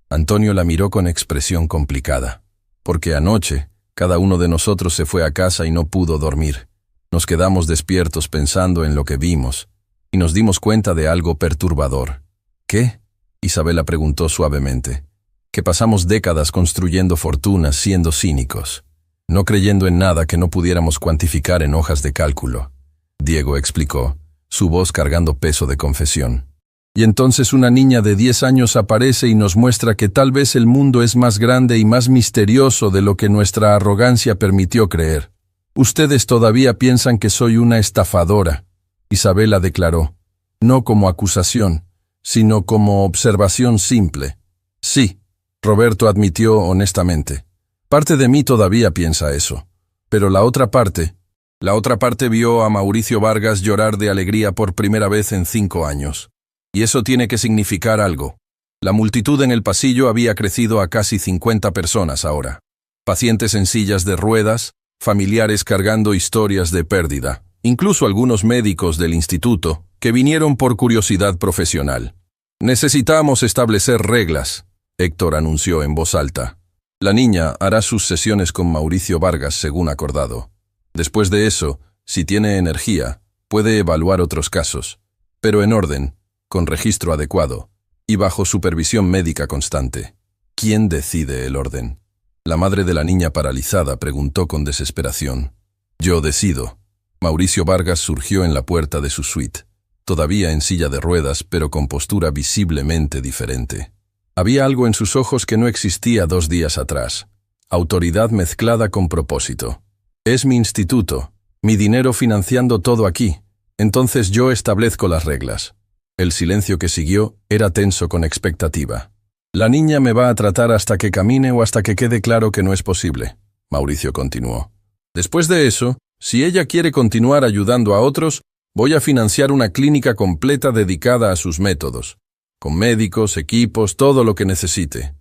Antonio la miró con expresión complicada. Porque anoche, cada uno de nosotros se fue a casa y no pudo dormir. Nos quedamos despiertos pensando en lo que vimos. Y nos dimos cuenta de algo perturbador. ¿Qué? Isabela preguntó suavemente. Que pasamos décadas construyendo fortunas siendo cínicos, no creyendo en nada que no pudiéramos cuantificar en hojas de cálculo. Diego explicó, su voz cargando peso de confesión. Y entonces una niña de 10 años aparece y nos muestra que tal vez el mundo es más grande y más misterioso de lo que nuestra arrogancia permitió creer. Ustedes todavía piensan que soy una estafadora. Isabela declaró, no como acusación, sino como observación simple. Sí, Roberto admitió honestamente. Parte de mí todavía piensa eso. Pero la otra parte vio a Mauricio Vargas llorar de alegría por primera vez en 5 años. Y eso tiene que significar algo. La multitud en el pasillo había crecido a casi 50 personas ahora. Pacientes en sillas de ruedas, familiares cargando historias de pérdida. Incluso algunos médicos del instituto, que vinieron por curiosidad profesional. Necesitamos establecer reglas, Héctor anunció en voz alta. La niña hará sus sesiones con Mauricio Vargas según acordado. Después de eso, si tiene energía, puede evaluar otros casos, pero en orden, con registro adecuado, y bajo supervisión médica constante. ¿Quién decide el orden? La madre de la niña paralizada preguntó con desesperación. Yo decido. Mauricio Vargas surgió en la puerta de su suite, todavía en silla de ruedas, pero con postura visiblemente diferente. Había algo en sus ojos que no existía 2 días atrás. Autoridad mezclada con propósito. Es mi instituto, mi dinero financiando todo aquí. Entonces yo establezco las reglas. El silencio que siguió era tenso con expectativa. La niña me va a tratar hasta que camine o hasta que quede claro que no es posible, Mauricio continuó. Después de eso, si ella quiere continuar ayudando a otros, voy a financiar una clínica completa dedicada a sus métodos, con médicos, equipos, todo lo que necesite.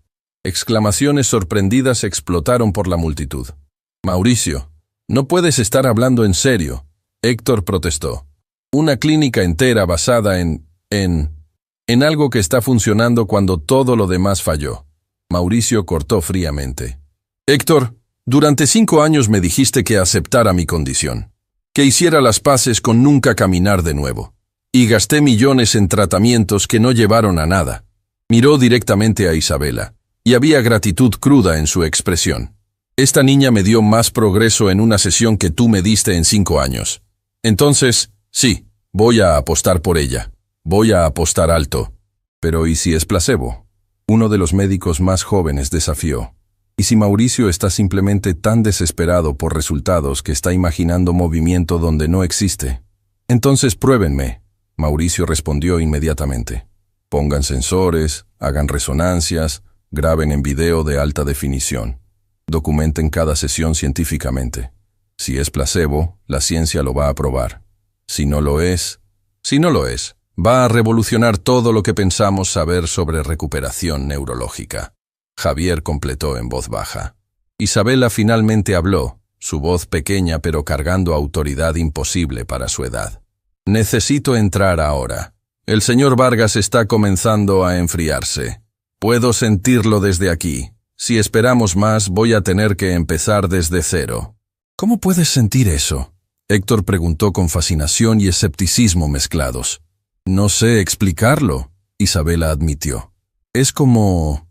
Exclamaciones sorprendidas explotaron por la multitud. Mauricio, No puedes estar hablando en serio, Héctor protestó. Una clínica entera basada en algo que está funcionando cuando todo lo demás falló. Mauricio cortó fríamente. Héctor, durante 5 años me dijiste que aceptara mi condición, que hiciera las paces con nunca caminar de nuevo. Y gasté millones en tratamientos que no llevaron a nada. Miró directamente a Isabela, y había gratitud cruda en su expresión. Esta niña me dio más progreso en una sesión que tú me diste en 5 años. Entonces, sí, voy a apostar por ella. Voy a apostar alto. Pero ¿y si es placebo? Uno de los médicos más jóvenes desafió. ¿Y si Mauricio está simplemente tan desesperado por resultados que está imaginando movimiento donde no existe? Entonces pruébenme. Mauricio respondió inmediatamente. Pongan sensores, hagan resonancias, graben en video de alta definición. Documenten cada sesión científicamente. Si es placebo, la ciencia lo va a probar. Si no lo es, va a revolucionar todo lo que pensamos saber sobre recuperación neurológica. Javier completó en voz baja. Isabela finalmente habló, su voz pequeña pero cargando autoridad imposible para su edad. Necesito entrar ahora. El señor Vargas está comenzando a enfriarse. Puedo sentirlo desde aquí. Si esperamos más, voy a tener que empezar desde cero. ¿Cómo puedes sentir eso? Héctor preguntó con fascinación y escepticismo mezclados. No sé explicarlo, Isabela admitió. Es como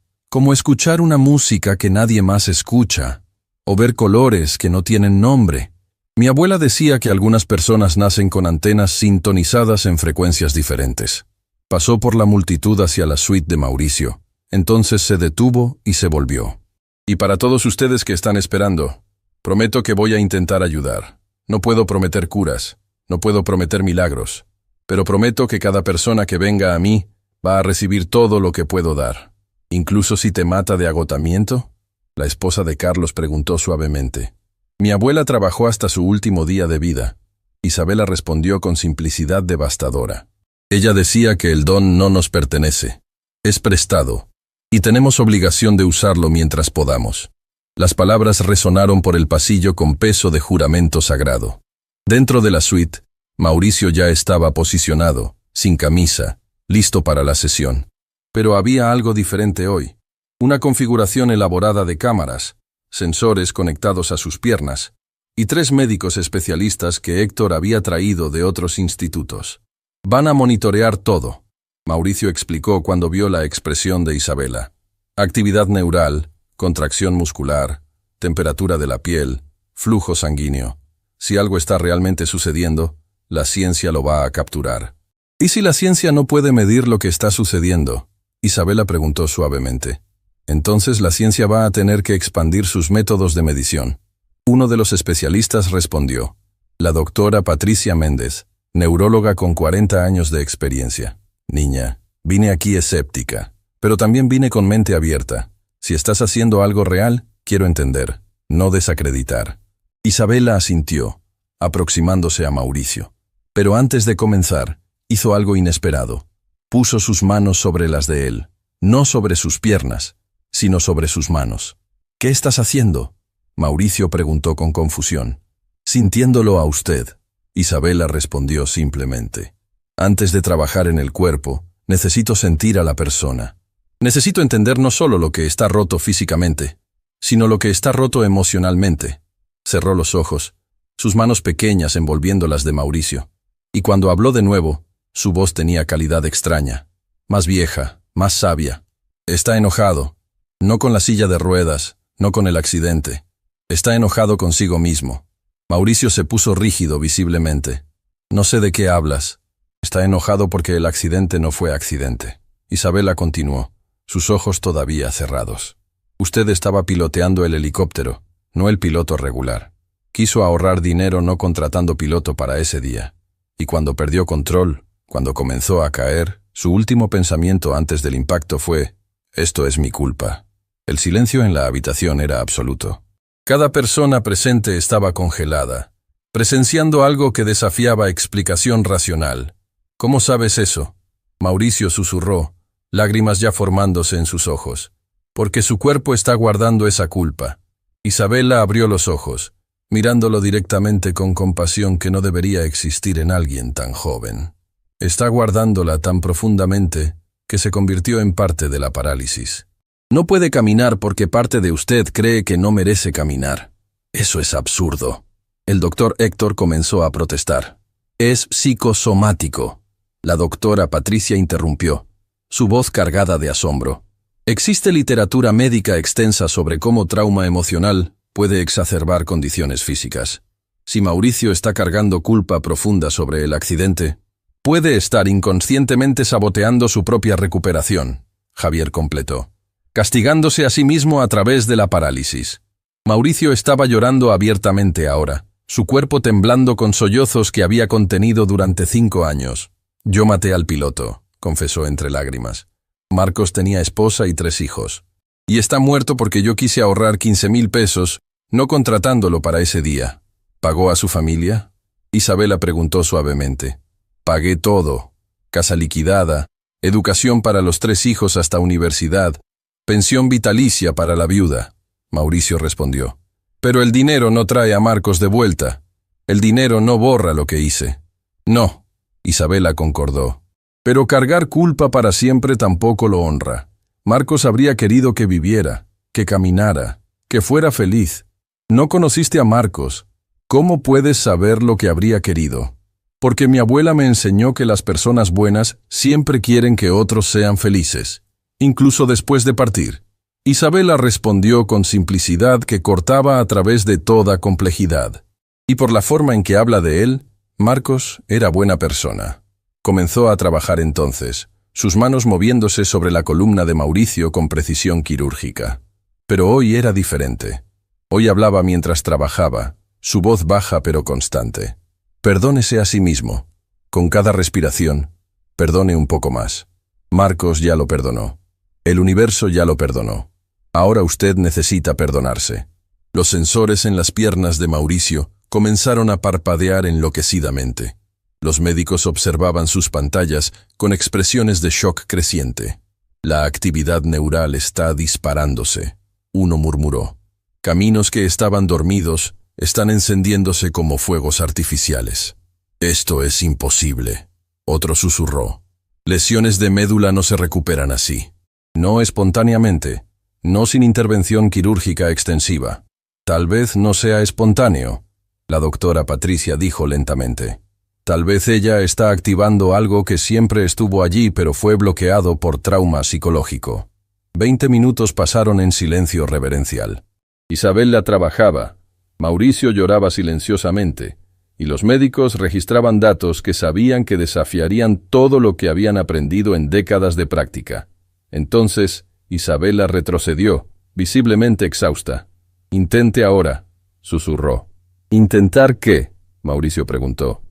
escuchar una música que nadie más escucha, o ver colores que no tienen nombre. Mi abuela decía que algunas personas nacen con antenas sintonizadas en frecuencias diferentes. Pasó por la multitud hacia la suite de Mauricio. Entonces se detuvo y se volvió. Y para todos ustedes que están esperando, prometo que voy a intentar ayudar. No puedo prometer curas, no puedo prometer milagros, pero prometo que cada persona que venga a mí va a recibir todo lo que puedo dar. ¿Incluso si te mata de agotamiento? La esposa de Carlos preguntó suavemente. Mi abuela trabajó hasta su último día de vida. Isabela respondió con simplicidad devastadora. Ella decía que el don no nos pertenece, es prestado, y tenemos obligación de usarlo mientras podamos. Las palabras resonaron por el pasillo con peso de juramento sagrado. Dentro de la suite, Mauricio ya estaba posicionado, sin camisa, listo para la sesión. Pero había algo diferente hoy. Una configuración elaborada de cámaras, sensores conectados a sus piernas, y 3 médicos especialistas que Héctor había traído de otros institutos. Van a monitorear todo, Mauricio explicó cuando vio la expresión de Isabela. Actividad neural, contracción muscular, temperatura de la piel, flujo sanguíneo. Si algo está realmente sucediendo, la ciencia lo va a capturar. ¿Y si la ciencia no puede medir lo que está sucediendo? Isabela preguntó suavemente. Entonces la ciencia va a tener que expandir sus métodos de medición. Uno de los especialistas respondió. La doctora Patricia Méndez, neuróloga con 40 años de experiencia. Niña, vine aquí escéptica, pero también vine con mente abierta. Si estás haciendo algo real, quiero entender, no desacreditar. Isabela asintió, aproximándose a Mauricio. Pero antes de comenzar, hizo algo inesperado. Puso sus manos sobre las de él, no sobre sus piernas, sino sobre sus manos. ¿Qué estás haciendo? Mauricio preguntó con confusión. Sintiéndolo a usted. Isabela respondió simplemente. Antes de trabajar en el cuerpo, necesito sentir a la persona. Necesito entender no solo lo que está roto físicamente, sino lo que está roto emocionalmente. Cerró los ojos, sus manos pequeñas envolviendo las de Mauricio. Y cuando habló de nuevo, su voz tenía calidad extraña, más vieja, más sabia. Está enojado, no con la silla de ruedas, no con el accidente. Está enojado consigo mismo. Mauricio se puso rígido visiblemente. No sé de qué hablas. Está enojado porque el accidente no fue accidente. Isabela continuó, sus ojos todavía cerrados. Usted estaba piloteando el helicóptero, no el piloto regular. Quiso ahorrar dinero no contratando piloto para ese día. Y cuando perdió control, cuando comenzó a caer, su último pensamiento antes del impacto fue, esto es mi culpa. El silencio en la habitación era absoluto. Cada persona presente estaba congelada, presenciando algo que desafiaba explicación racional. ¿Cómo sabes eso? Mauricio susurró, lágrimas ya formándose en sus ojos. Porque su cuerpo está guardando esa culpa. Isabela abrió los ojos, mirándolo directamente con compasión que no debería existir en alguien tan joven. Está guardándola tan profundamente que se convirtió en parte de la parálisis. No puede caminar porque parte de usted cree que no merece caminar. Eso es absurdo. El doctor Héctor comenzó a protestar. Es psicosomático. La doctora Patricia interrumpió, su voz cargada de asombro. Existe literatura médica extensa sobre cómo trauma emocional puede exacerbar condiciones físicas. Si Mauricio está cargando culpa profunda sobre el accidente, puede estar inconscientemente saboteando su propia recuperación, Javier completó, castigándose a sí mismo a través de la parálisis. Mauricio estaba llorando abiertamente ahora, su cuerpo temblando con sollozos que había contenido durante 5 años. Yo maté al piloto, confesó entre lágrimas. Marcos tenía esposa y 3 hijos. Y está muerto porque yo quise ahorrar 15,000 pesos, no contratándolo para ese día. ¿Pagó a su familia? Isabela preguntó suavemente. Pagué todo. Casa liquidada, educación para los 3 hijos hasta universidad, pensión vitalicia para la viuda. Mauricio respondió. Pero el dinero no trae a Marcos de vuelta. El dinero no borra lo que hice. No. Isabela concordó. Pero cargar culpa para siempre tampoco lo honra. Marcos habría querido que viviera, que caminara, que fuera feliz. No conociste a Marcos. ¿Cómo puedes saber lo que habría querido? Porque mi abuela me enseñó que las personas buenas siempre quieren que otros sean felices, incluso después de partir. Isabela respondió con simplicidad que cortaba a través de toda complejidad. Y por la forma en que habla de él, Marcos era buena persona. Comenzó a trabajar entonces, sus manos moviéndose sobre la columna de Mauricio con precisión quirúrgica. Pero hoy era diferente. Hoy hablaba mientras trabajaba, su voz baja pero constante. Perdónese a sí mismo. Con cada respiración, perdone un poco más. Marcos ya lo perdonó. El universo ya lo perdonó. Ahora usted necesita perdonarse. Los sensores en las piernas de Mauricio comenzaron a parpadear enloquecidamente. Los médicos observaban sus pantallas con expresiones de shock creciente. La actividad neural está disparándose. Uno murmuró. Caminos que estaban dormidos están encendiéndose como fuegos artificiales. Esto es imposible. Otro susurró. Lesiones de médula no se recuperan así. No espontáneamente, no sin intervención quirúrgica extensiva. Tal vez no sea espontáneo, la doctora Patricia dijo lentamente. Tal vez ella está activando algo que siempre estuvo allí pero fue bloqueado por trauma psicológico. 20 minutos pasaron en silencio reverencial. Isabela trabajaba, Mauricio lloraba silenciosamente, y los médicos registraban datos que sabían que desafiarían todo lo que habían aprendido en décadas de práctica. Entonces, Isabela retrocedió, visiblemente exhausta. «Intente ahora», susurró. «¿Intentar qué?», Mauricio preguntó.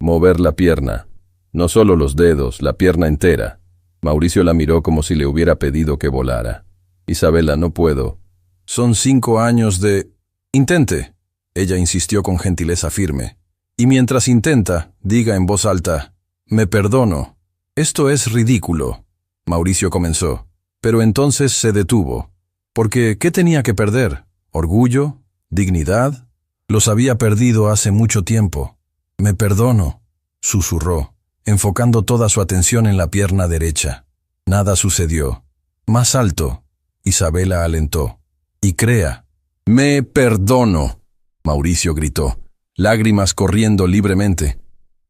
«Mover la pierna. No solo los dedos, la pierna entera». Mauricio la miró como si le hubiera pedido que volara. «Isabela, no puedo». «Son 5 años de...» «Intente», ella insistió con gentileza firme. «Y mientras intenta, diga en voz alta, me perdono». «Esto es ridículo», Mauricio comenzó, pero entonces se detuvo. Porque, ¿qué tenía que perder? ¿Orgullo? ¿Dignidad? Los había perdido hace mucho tiempo. «Me perdono», susurró, enfocando toda su atención en la pierna derecha. Nada sucedió. «Más alto», Isabela alentó. «Y crea». «Me perdono», Mauricio gritó, lágrimas corriendo libremente,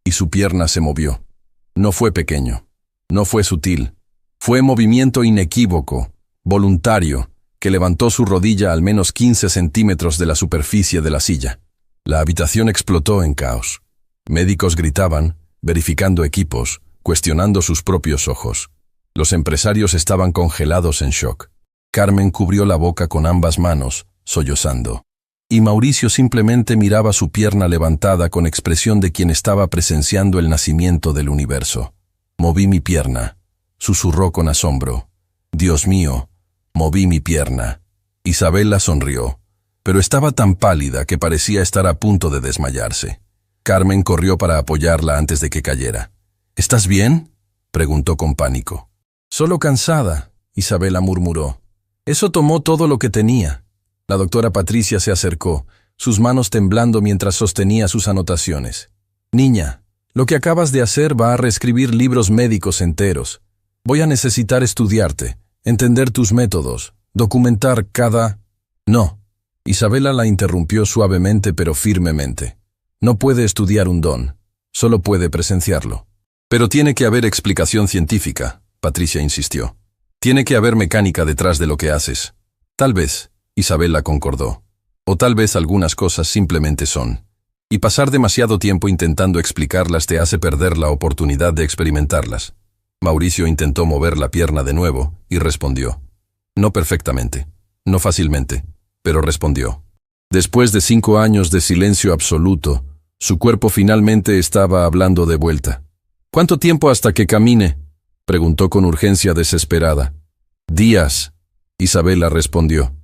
y su pierna se movió. No fue pequeño, no fue sutil, fue movimiento inequívoco, voluntario, que levantó su rodilla al menos 15 centímetros de la superficie de la silla. La habitación explotó en caos. Médicos gritaban, verificando equipos, cuestionando sus propios ojos. Los empresarios estaban congelados en shock. Carmen cubrió la boca con ambas manos, sollozando. Y Mauricio simplemente miraba su pierna levantada con expresión de quien estaba presenciando el nacimiento del universo. «Moví mi pierna», susurró con asombro. «Dios mío, moví mi pierna». Isabela sonrió, pero estaba tan pálida que parecía estar a punto de desmayarse. Carmen corrió para apoyarla antes de que cayera. «¿Estás bien?», preguntó con pánico. «Solo cansada», Isabela murmuró. «Eso tomó todo lo que tenía». La doctora Patricia se acercó, sus manos temblando mientras sostenía sus anotaciones. Niña, lo que acabas de hacer va a reescribir libros médicos enteros. Voy a necesitar estudiarte, entender tus métodos, documentar cada... No. Isabela la interrumpió suavemente pero firmemente. No puede estudiar un don, solo puede presenciarlo. Pero tiene que haber explicación científica, Patricia insistió. Tiene que haber mecánica detrás de lo que haces. Tal vez, Isabela concordó. O tal vez algunas cosas simplemente son. Y pasar demasiado tiempo intentando explicarlas te hace perder la oportunidad de experimentarlas. Mauricio intentó mover la pierna de nuevo y respondió. No perfectamente, no fácilmente, pero respondió. Después de 5 años de silencio absoluto, su cuerpo finalmente estaba hablando de vuelta. ¿Cuánto tiempo hasta que camine?, preguntó con urgencia desesperada. Días, Isabela respondió.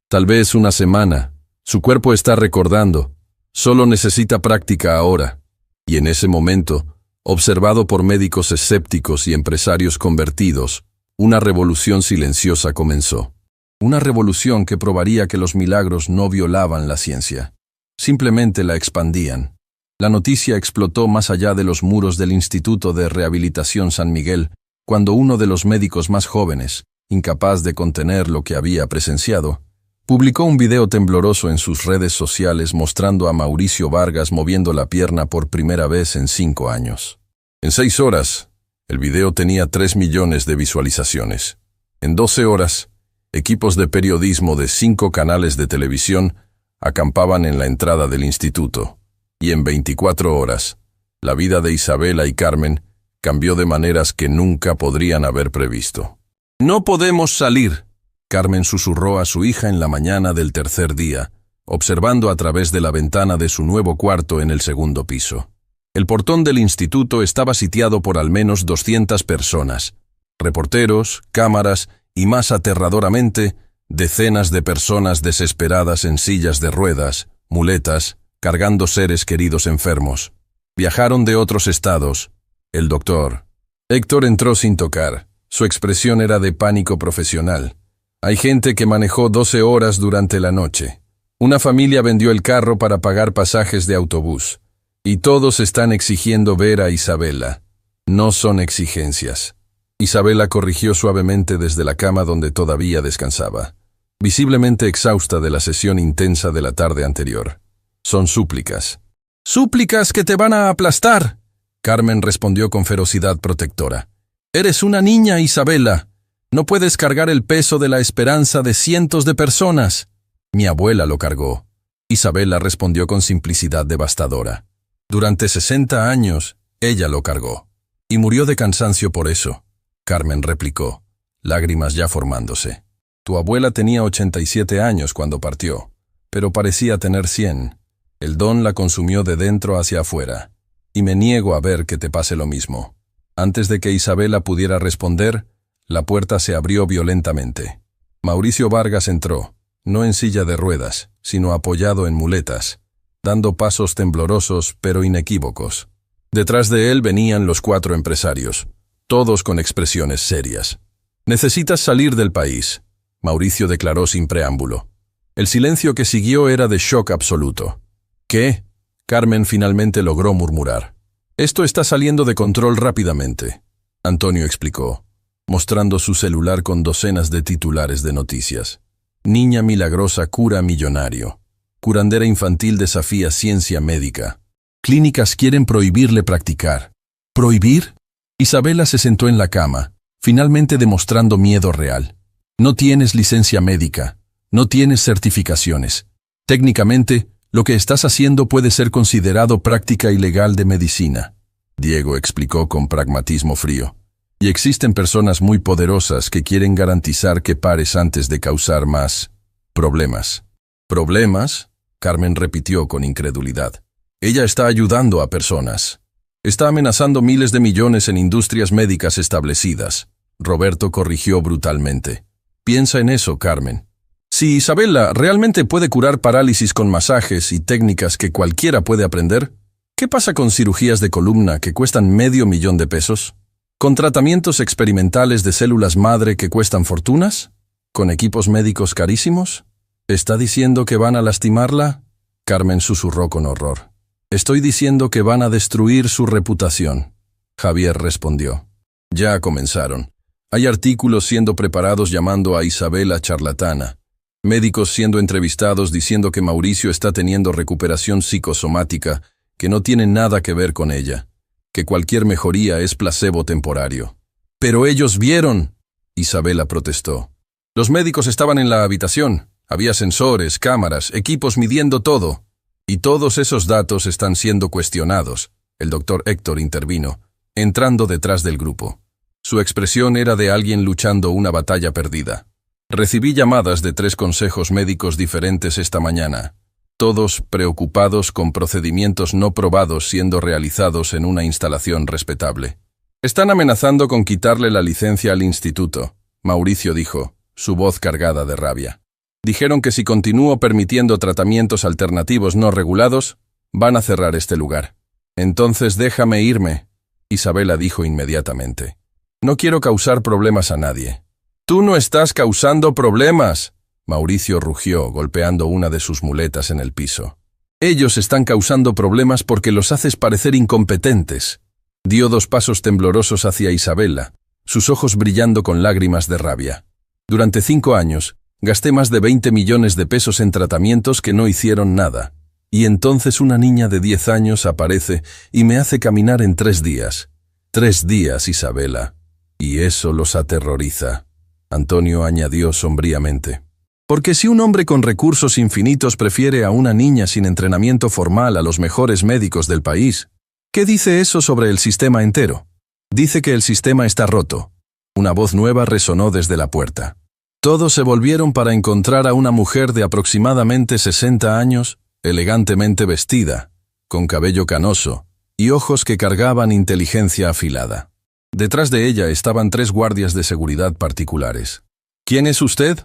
Tal vez una semana. Su cuerpo está recordando. Solo necesita práctica ahora. Y en ese momento, observado por médicos escépticos y empresarios convertidos, una revolución silenciosa comenzó. Una revolución que probaría que los milagros no violaban la ciencia. Simplemente la expandían. La noticia explotó más allá de los muros del Instituto de Rehabilitación San Miguel, cuando uno de los médicos más jóvenes, incapaz de contener lo que había presenciado, publicó un video tembloroso en sus redes sociales mostrando a Mauricio Vargas moviendo la pierna por primera vez en 5 años. En 6 horas, el video tenía 3 millones de visualizaciones. En 12 horas, equipos de periodismo de 5 canales de televisión acampaban en la entrada del instituto. Y en 24 horas, la vida de Isabela y Carmen cambió de maneras que nunca podrían haber previsto. «No podemos salir», Carmen susurró a su hija en la mañana del tercer día, observando a través de la ventana de su nuevo cuarto en el segundo piso. El portón del instituto estaba sitiado por al menos 200 personas, reporteros, cámaras y, más aterradoramente, decenas de personas desesperadas en sillas de ruedas, muletas, cargando seres queridos enfermos. Viajaron de otros estados. El doctor. Héctor entró sin tocar. Su expresión era de pánico profesional. Hay gente que manejó 12 horas durante la noche. Una familia vendió el carro para pagar pasajes de autobús. Y todos están exigiendo ver a Isabela. No son exigencias. Isabela corrigió suavemente desde la cama donde todavía descansaba, visiblemente exhausta de la sesión intensa de la tarde anterior. Son súplicas. «¡Súplicas que te van a aplastar!», Carmen respondió con ferocidad protectora. «Eres una niña, Isabela. No puedes cargar el peso de la esperanza de cientos de personas». «Mi abuela lo cargó», Isabela respondió con simplicidad devastadora. «Durante 60 años, ella lo cargó. Y murió de cansancio por eso», Carmen replicó, lágrimas ya formándose. «Tu abuela tenía 87 años cuando partió, pero parecía tener 100. El don la consumió de dentro hacia afuera. Y me niego a ver que te pase lo mismo». Antes de que Isabela pudiera responder, la puerta se abrió violentamente. Mauricio Vargas entró, no en silla de ruedas, sino apoyado en muletas, dando pasos temblorosos pero inequívocos. Detrás de él venían los 4 empresarios, todos con expresiones serias. «Necesitas salir del país», Mauricio declaró sin preámbulo. El silencio que siguió era de shock absoluto. «¿Qué?», Carmen finalmente logró murmurar. «Esto está saliendo de control rápidamente», Antonio explicó, mostrando su celular con docenas de titulares de noticias. «Niña milagrosa cura millonario. Curandera infantil desafía ciencia médica. Clínicas quieren prohibirle practicar». «¿Prohibir?». Isabela se sentó en la cama, finalmente demostrando miedo real. «No tienes licencia médica, no tienes certificaciones. Técnicamente, lo que estás haciendo puede ser considerado práctica ilegal de medicina», Diego explicó con pragmatismo frío. «Y existen personas muy poderosas que quieren garantizar que pares antes de causar más problemas». «¿Problemas?», Carmen repitió con incredulidad. «Ella está ayudando a personas. Está amenazando miles de millones en industrias médicas establecidas», Roberto corrigió brutalmente. «Piensa en eso, Carmen. Si Isabela realmente puede curar parálisis con masajes y técnicas que cualquiera puede aprender, ¿qué pasa con cirugías de columna que cuestan $500,000 de pesos? ¿Con tratamientos experimentales de células madre que cuestan fortunas? ¿Con equipos médicos carísimos? ¿Está diciendo que van a lastimarla?». Carmen susurró con horror. Estoy diciendo que van a destruir su reputación. Javier respondió. Ya comenzaron. Hay artículos siendo preparados llamando a Isabela charlatana. Médicos siendo entrevistados diciendo que Mauricio está teniendo recuperación psicosomática, que no tiene nada que ver con ella, que cualquier mejoría es placebo temporario. Pero ellos vieron, Isabela protestó. Los médicos estaban en la habitación. Había sensores, cámaras, equipos midiendo todo. Y todos esos datos están siendo cuestionados. El doctor Héctor intervino, entrando detrás del grupo. Su expresión era de alguien luchando una batalla perdida. Recibí llamadas de 3 consejos médicos diferentes esta mañana, todos preocupados con procedimientos no probados siendo realizados en una instalación respetable. Están amenazando con quitarle la licencia al instituto, Mauricio dijo, su voz cargada de rabia. Dijeron que si continúo permitiendo tratamientos alternativos no regulados, van a cerrar este lugar. Entonces déjame irme, Isabela dijo inmediatamente. No quiero causar problemas a nadie. Tú no estás causando problemas, Mauricio rugió, golpeando una de sus muletas en el piso. Ellos están causando problemas porque los haces parecer incompetentes. Dio 2 pasos temblorosos hacia Isabela, sus ojos brillando con lágrimas de rabia. Durante 5 años, gasté más de 20 millones de pesos en tratamientos que no hicieron nada. Y entonces una niña de 10 años aparece y me hace caminar en 3 días. 3 días, Isabela. Y eso los aterroriza. Antonio añadió sombríamente. Porque si un hombre con recursos infinitos prefiere a una niña sin entrenamiento formal a los mejores médicos del país, ¿qué dice eso sobre el sistema entero? Dice que el sistema está roto. Una voz nueva resonó desde la puerta. Todos se volvieron para encontrar a una mujer de aproximadamente 60 años, elegantemente vestida, con cabello canoso y ojos que cargaban inteligencia afilada. Detrás de ella estaban 3 guardias de seguridad particulares. ¿Quién es usted?,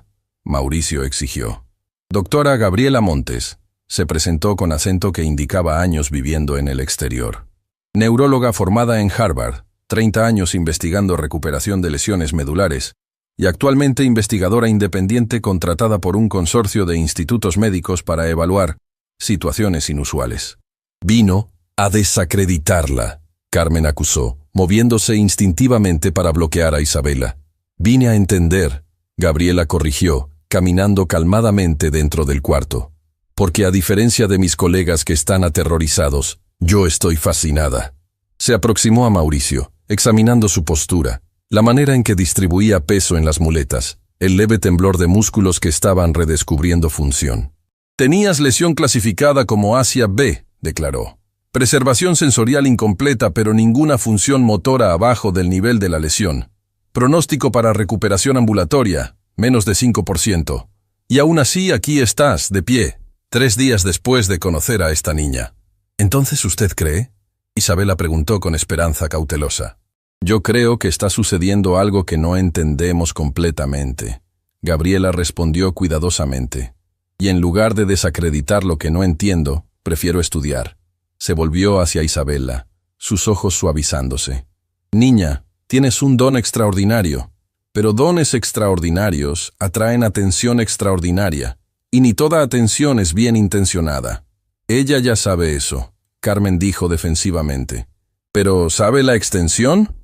Mauricio exigió. Doctora Gabriela Montes, se presentó con acento que indicaba años viviendo en el exterior. Neuróloga formada en Harvard, 30 años investigando recuperación de lesiones medulares, y actualmente investigadora independiente contratada por un consorcio de institutos médicos para evaluar situaciones inusuales. Vino a desacreditarla, Carmen acusó, moviéndose instintivamente para bloquear a Isabela. Vine a entender, Gabriela corrigió, caminando calmadamente dentro del cuarto. Porque a diferencia de mis colegas que están aterrorizados, yo estoy fascinada. Se aproximó a Mauricio, examinando su postura, la manera en que distribuía peso en las muletas, el leve temblor de músculos que estaban redescubriendo función. Tenías lesión clasificada como Asia B, declaró. Preservación sensorial incompleta pero ninguna función motora abajo del nivel de la lesión. Pronóstico para recuperación ambulatoria, menos de 5%. Y aún así aquí estás, de pie, 3 días después de conocer a esta niña. ¿Entonces usted cree?, Isabela preguntó con esperanza cautelosa. Yo creo que está sucediendo algo que no entendemos completamente, Gabriela respondió cuidadosamente. Y en lugar de desacreditar lo que no entiendo, prefiero estudiar. Se volvió hacia Isabela, sus ojos suavizándose. Niña, tienes un don extraordinario, pero dones extraordinarios atraen atención extraordinaria, y ni toda atención es bien intencionada. Ella ya sabe eso, Carmen dijo defensivamente. ¿Pero sabe la extensión?,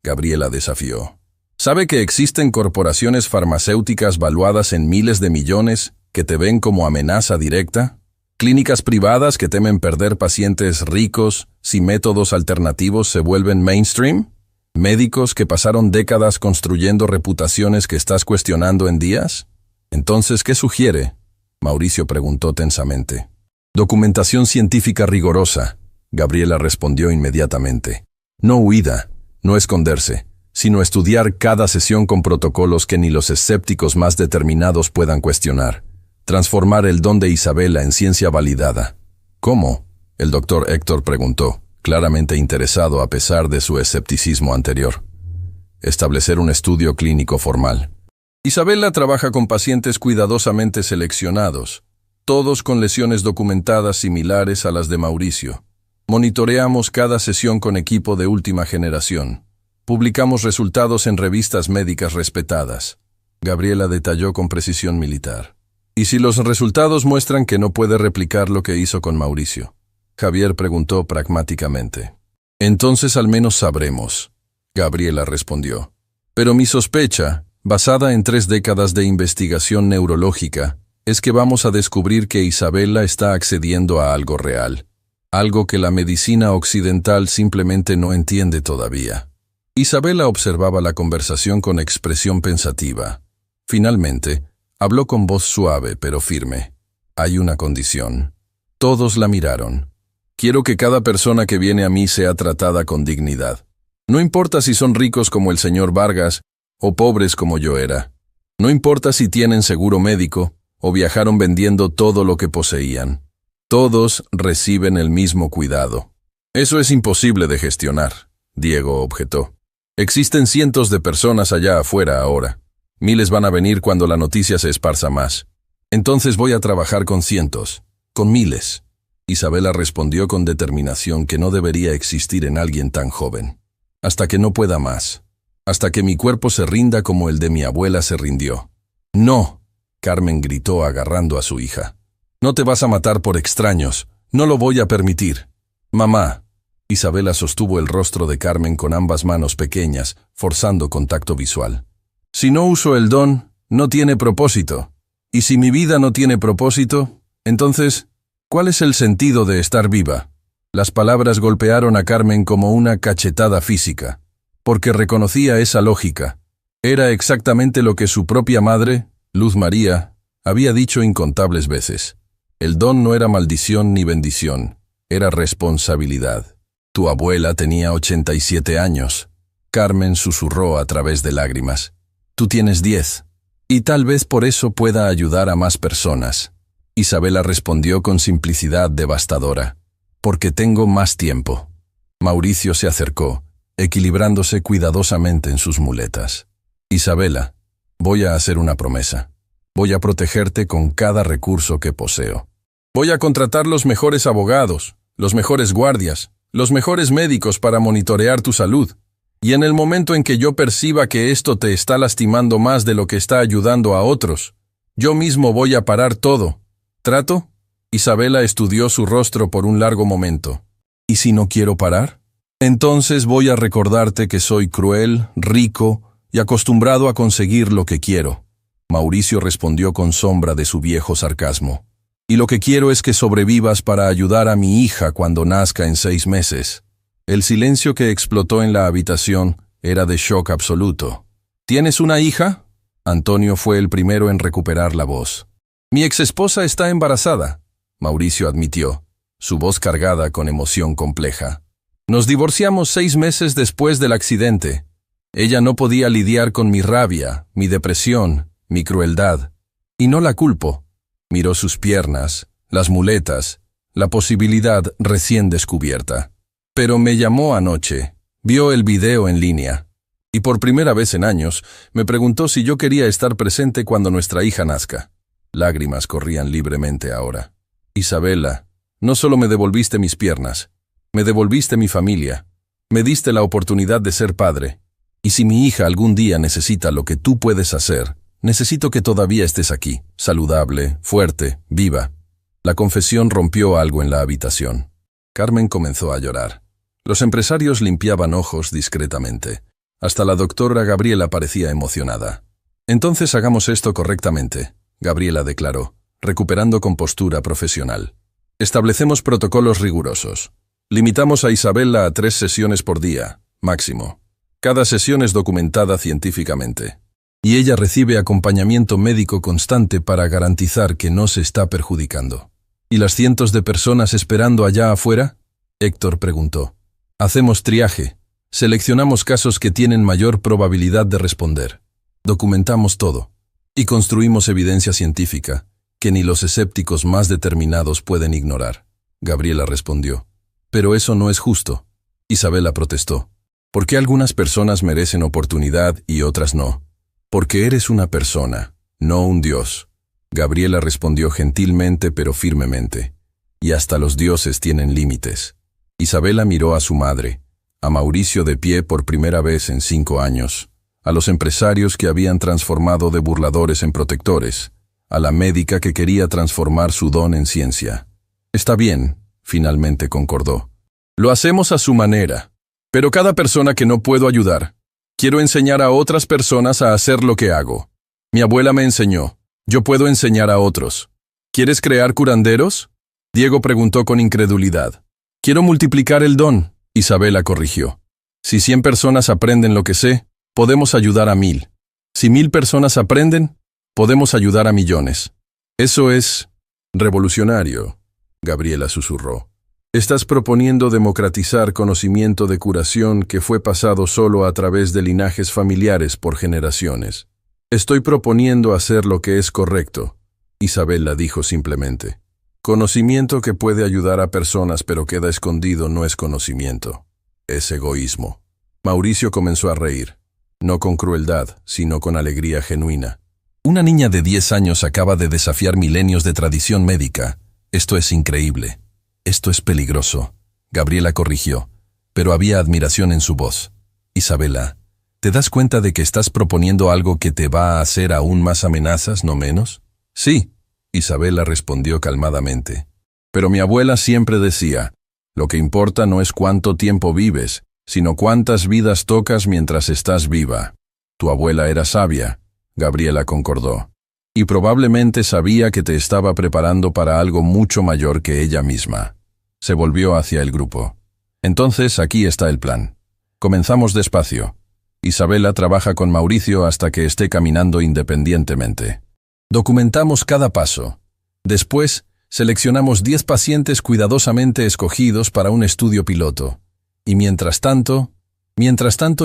Gabriela desafió. ¿Sabe que existen corporaciones farmacéuticas valuadas en miles de millones que te ven como amenaza directa? ¿Clínicas privadas que temen perder pacientes ricos si métodos alternativos se vuelven mainstream? ¿Médicos que pasaron décadas construyendo reputaciones que estás cuestionando en días? Entonces, ¿qué sugiere?, Mauricio preguntó tensamente. Documentación científica rigurosa, Gabriela respondió inmediatamente. No huida, no esconderse, sino estudiar cada sesión con protocolos que ni los escépticos más determinados puedan cuestionar. Transformar el don de Isabela en ciencia validada. ¿Cómo?, el doctor Héctor preguntó, claramente interesado a pesar de su escepticismo anterior. Establecer un estudio clínico formal. Isabela trabaja con pacientes cuidadosamente seleccionados, todos con lesiones documentadas similares a las de Mauricio. Monitoreamos cada sesión con equipo de última generación. Publicamos resultados en revistas médicas respetadas. Gabriela detalló con precisión militar. ¿Y si los resultados muestran que no puede replicar lo que hizo con Mauricio? Javier preguntó pragmáticamente. Entonces al menos sabremos, Gabriela respondió. Pero mi sospecha, basada en 3 décadas de investigación neurológica, es que vamos a descubrir que Isabela está accediendo a algo real, algo que la medicina occidental simplemente no entiende todavía. Isabela observaba la conversación con expresión pensativa. Finalmente, habló con voz suave pero firme. Hay una condición. Todos la miraron. Quiero que cada persona que viene a mí sea tratada con dignidad. No importa si son ricos como el señor Vargas o pobres como yo era. No importa si tienen seguro médico o viajaron vendiendo todo lo que poseían. Todos reciben el mismo cuidado. Eso es imposible de gestionar, Diego objetó. Existen cientos de personas allá afuera ahora. Miles van a venir cuando la noticia se esparza más. Entonces voy a trabajar con cientos, con miles. Isabela respondió con determinación que no debería existir en alguien tan joven. Hasta que no pueda más. Hasta que mi cuerpo se rinda como el de mi abuela se rindió. ¡No!, Carmen gritó agarrando a su hija. No te vas a matar por extraños. No lo voy a permitir. Mamá. Isabela sostuvo el rostro de Carmen con ambas manos pequeñas, forzando contacto visual. Si no uso el don, no tiene propósito. Y si mi vida no tiene propósito, entonces, ¿cuál es el sentido de estar viva? Las palabras golpearon a Carmen como una cachetada física, porque reconocía esa lógica. Era exactamente lo que su propia madre, Luz María, había dicho incontables veces. El don no era maldición ni bendición, era responsabilidad. Tu abuela tenía 87 años. Carmen susurró a través de lágrimas. Tú tienes 10. Y tal vez por eso pueda ayudar a más personas. Isabela respondió con simplicidad devastadora. Porque tengo más tiempo. Mauricio se acercó, equilibrándose cuidadosamente en sus muletas. Isabela, voy a hacer una promesa. Voy a protegerte con cada recurso que poseo. Voy a contratar los mejores abogados, los mejores guardias, los mejores médicos para monitorear tu salud. Y en el momento en que yo perciba que esto te está lastimando más de lo que está ayudando a otros, yo mismo voy a parar todo. ¿Trato? Isabela estudió su rostro por un largo momento. ¿Y si no quiero parar? Entonces voy a recordarte que soy cruel, rico y acostumbrado a conseguir lo que quiero. Mauricio respondió con sombra de su viejo sarcasmo. Y lo que quiero es que sobrevivas para ayudar a mi hija cuando nazca en 6 meses. El silencio que explotó en la habitación era de shock absoluto. ¿Tienes una hija? Antonio fue el primero en recuperar la voz. Mi exesposa está embarazada, Mauricio admitió, su voz cargada con emoción compleja. Nos divorciamos 6 meses después del accidente. Ella no podía lidiar con mi rabia, mi depresión, mi crueldad. Y no la culpo. Miró sus piernas, las muletas, la posibilidad recién descubierta. Pero me llamó anoche, vio el video en línea, y por primera vez en años me preguntó si yo quería estar presente cuando nuestra hija nazca. Lágrimas corrían libremente ahora. Isabela, no solo me devolviste mis piernas, me devolviste mi familia, me diste la oportunidad de ser padre. Y si mi hija algún día necesita lo que tú puedes hacer, necesito que todavía estés aquí, saludable, fuerte, viva. La confesión rompió algo en la habitación. Carmen comenzó a llorar. Los empresarios limpiaban ojos discretamente. Hasta la doctora Gabriela parecía emocionada. Entonces hagamos esto correctamente, Gabriela declaró, recuperando compostura profesional. Establecemos protocolos rigurosos. Limitamos a Isabela a 3 sesiones por día, máximo. Cada sesión es documentada científicamente. Y ella recibe acompañamiento médico constante para garantizar que no se está perjudicando. ¿Y las cientos de personas esperando allá afuera? Héctor preguntó. Hacemos triaje. Seleccionamos casos que tienen mayor probabilidad de responder. Documentamos todo. Y construimos evidencia científica, que ni los escépticos más determinados pueden ignorar. Gabriela respondió. Pero eso no es justo. Isabela protestó. ¿Por qué algunas personas merecen oportunidad y otras no? Porque eres una persona, no un dios. Gabriela respondió gentilmente pero firmemente. Y hasta los dioses tienen límites. Isabela miró a su madre, a Mauricio de pie por primera vez en 5 años, a los empresarios que habían transformado de burladores en protectores, a la médica que quería transformar su don en ciencia. Está bien, finalmente concordó. Lo hacemos a su manera. Pero cada persona que no puedo ayudar, quiero enseñar a otras personas a hacer lo que hago. Mi abuela me enseñó. Yo puedo enseñar a otros. ¿Quieres crear curanderos? Diego preguntó con incredulidad. Quiero multiplicar el don, Isabela corrigió. Si 100 personas aprenden lo que sé, podemos ayudar a 1000. Si 1000 personas aprenden, podemos ayudar a millones. Eso es revolucionario, Gabriela susurró. Estás proponiendo democratizar conocimiento de curación que fue pasado solo a través de linajes familiares por generaciones. Estoy proponiendo hacer lo que es correcto, Isabela dijo simplemente. Conocimiento que puede ayudar a personas pero queda escondido no es conocimiento, es egoísmo. Mauricio comenzó a reír, no con crueldad, sino con alegría genuina. Una niña de 10 años acaba de desafiar milenios de tradición médica. Esto es increíble. Esto es peligroso. Gabriela corrigió, pero había admiración en su voz. Isabela, ¿te das cuenta de que estás proponiendo algo que te va a hacer aún más amenazas, no menos? Sí, Isabela respondió calmadamente. Pero mi abuela siempre decía, lo que importa no es cuánto tiempo vives, sino cuántas vidas tocas mientras estás viva. Tu abuela era sabia, Gabriela concordó. Y probablemente sabía que te estaba preparando para algo mucho mayor que ella misma. Se volvió hacia el grupo. Entonces, aquí está el plan. Comenzamos despacio. Isabela trabaja con Mauricio hasta que esté caminando independientemente. Documentamos cada paso. Después, seleccionamos 10 pacientes cuidadosamente escogidos para un estudio piloto. Y mientras tanto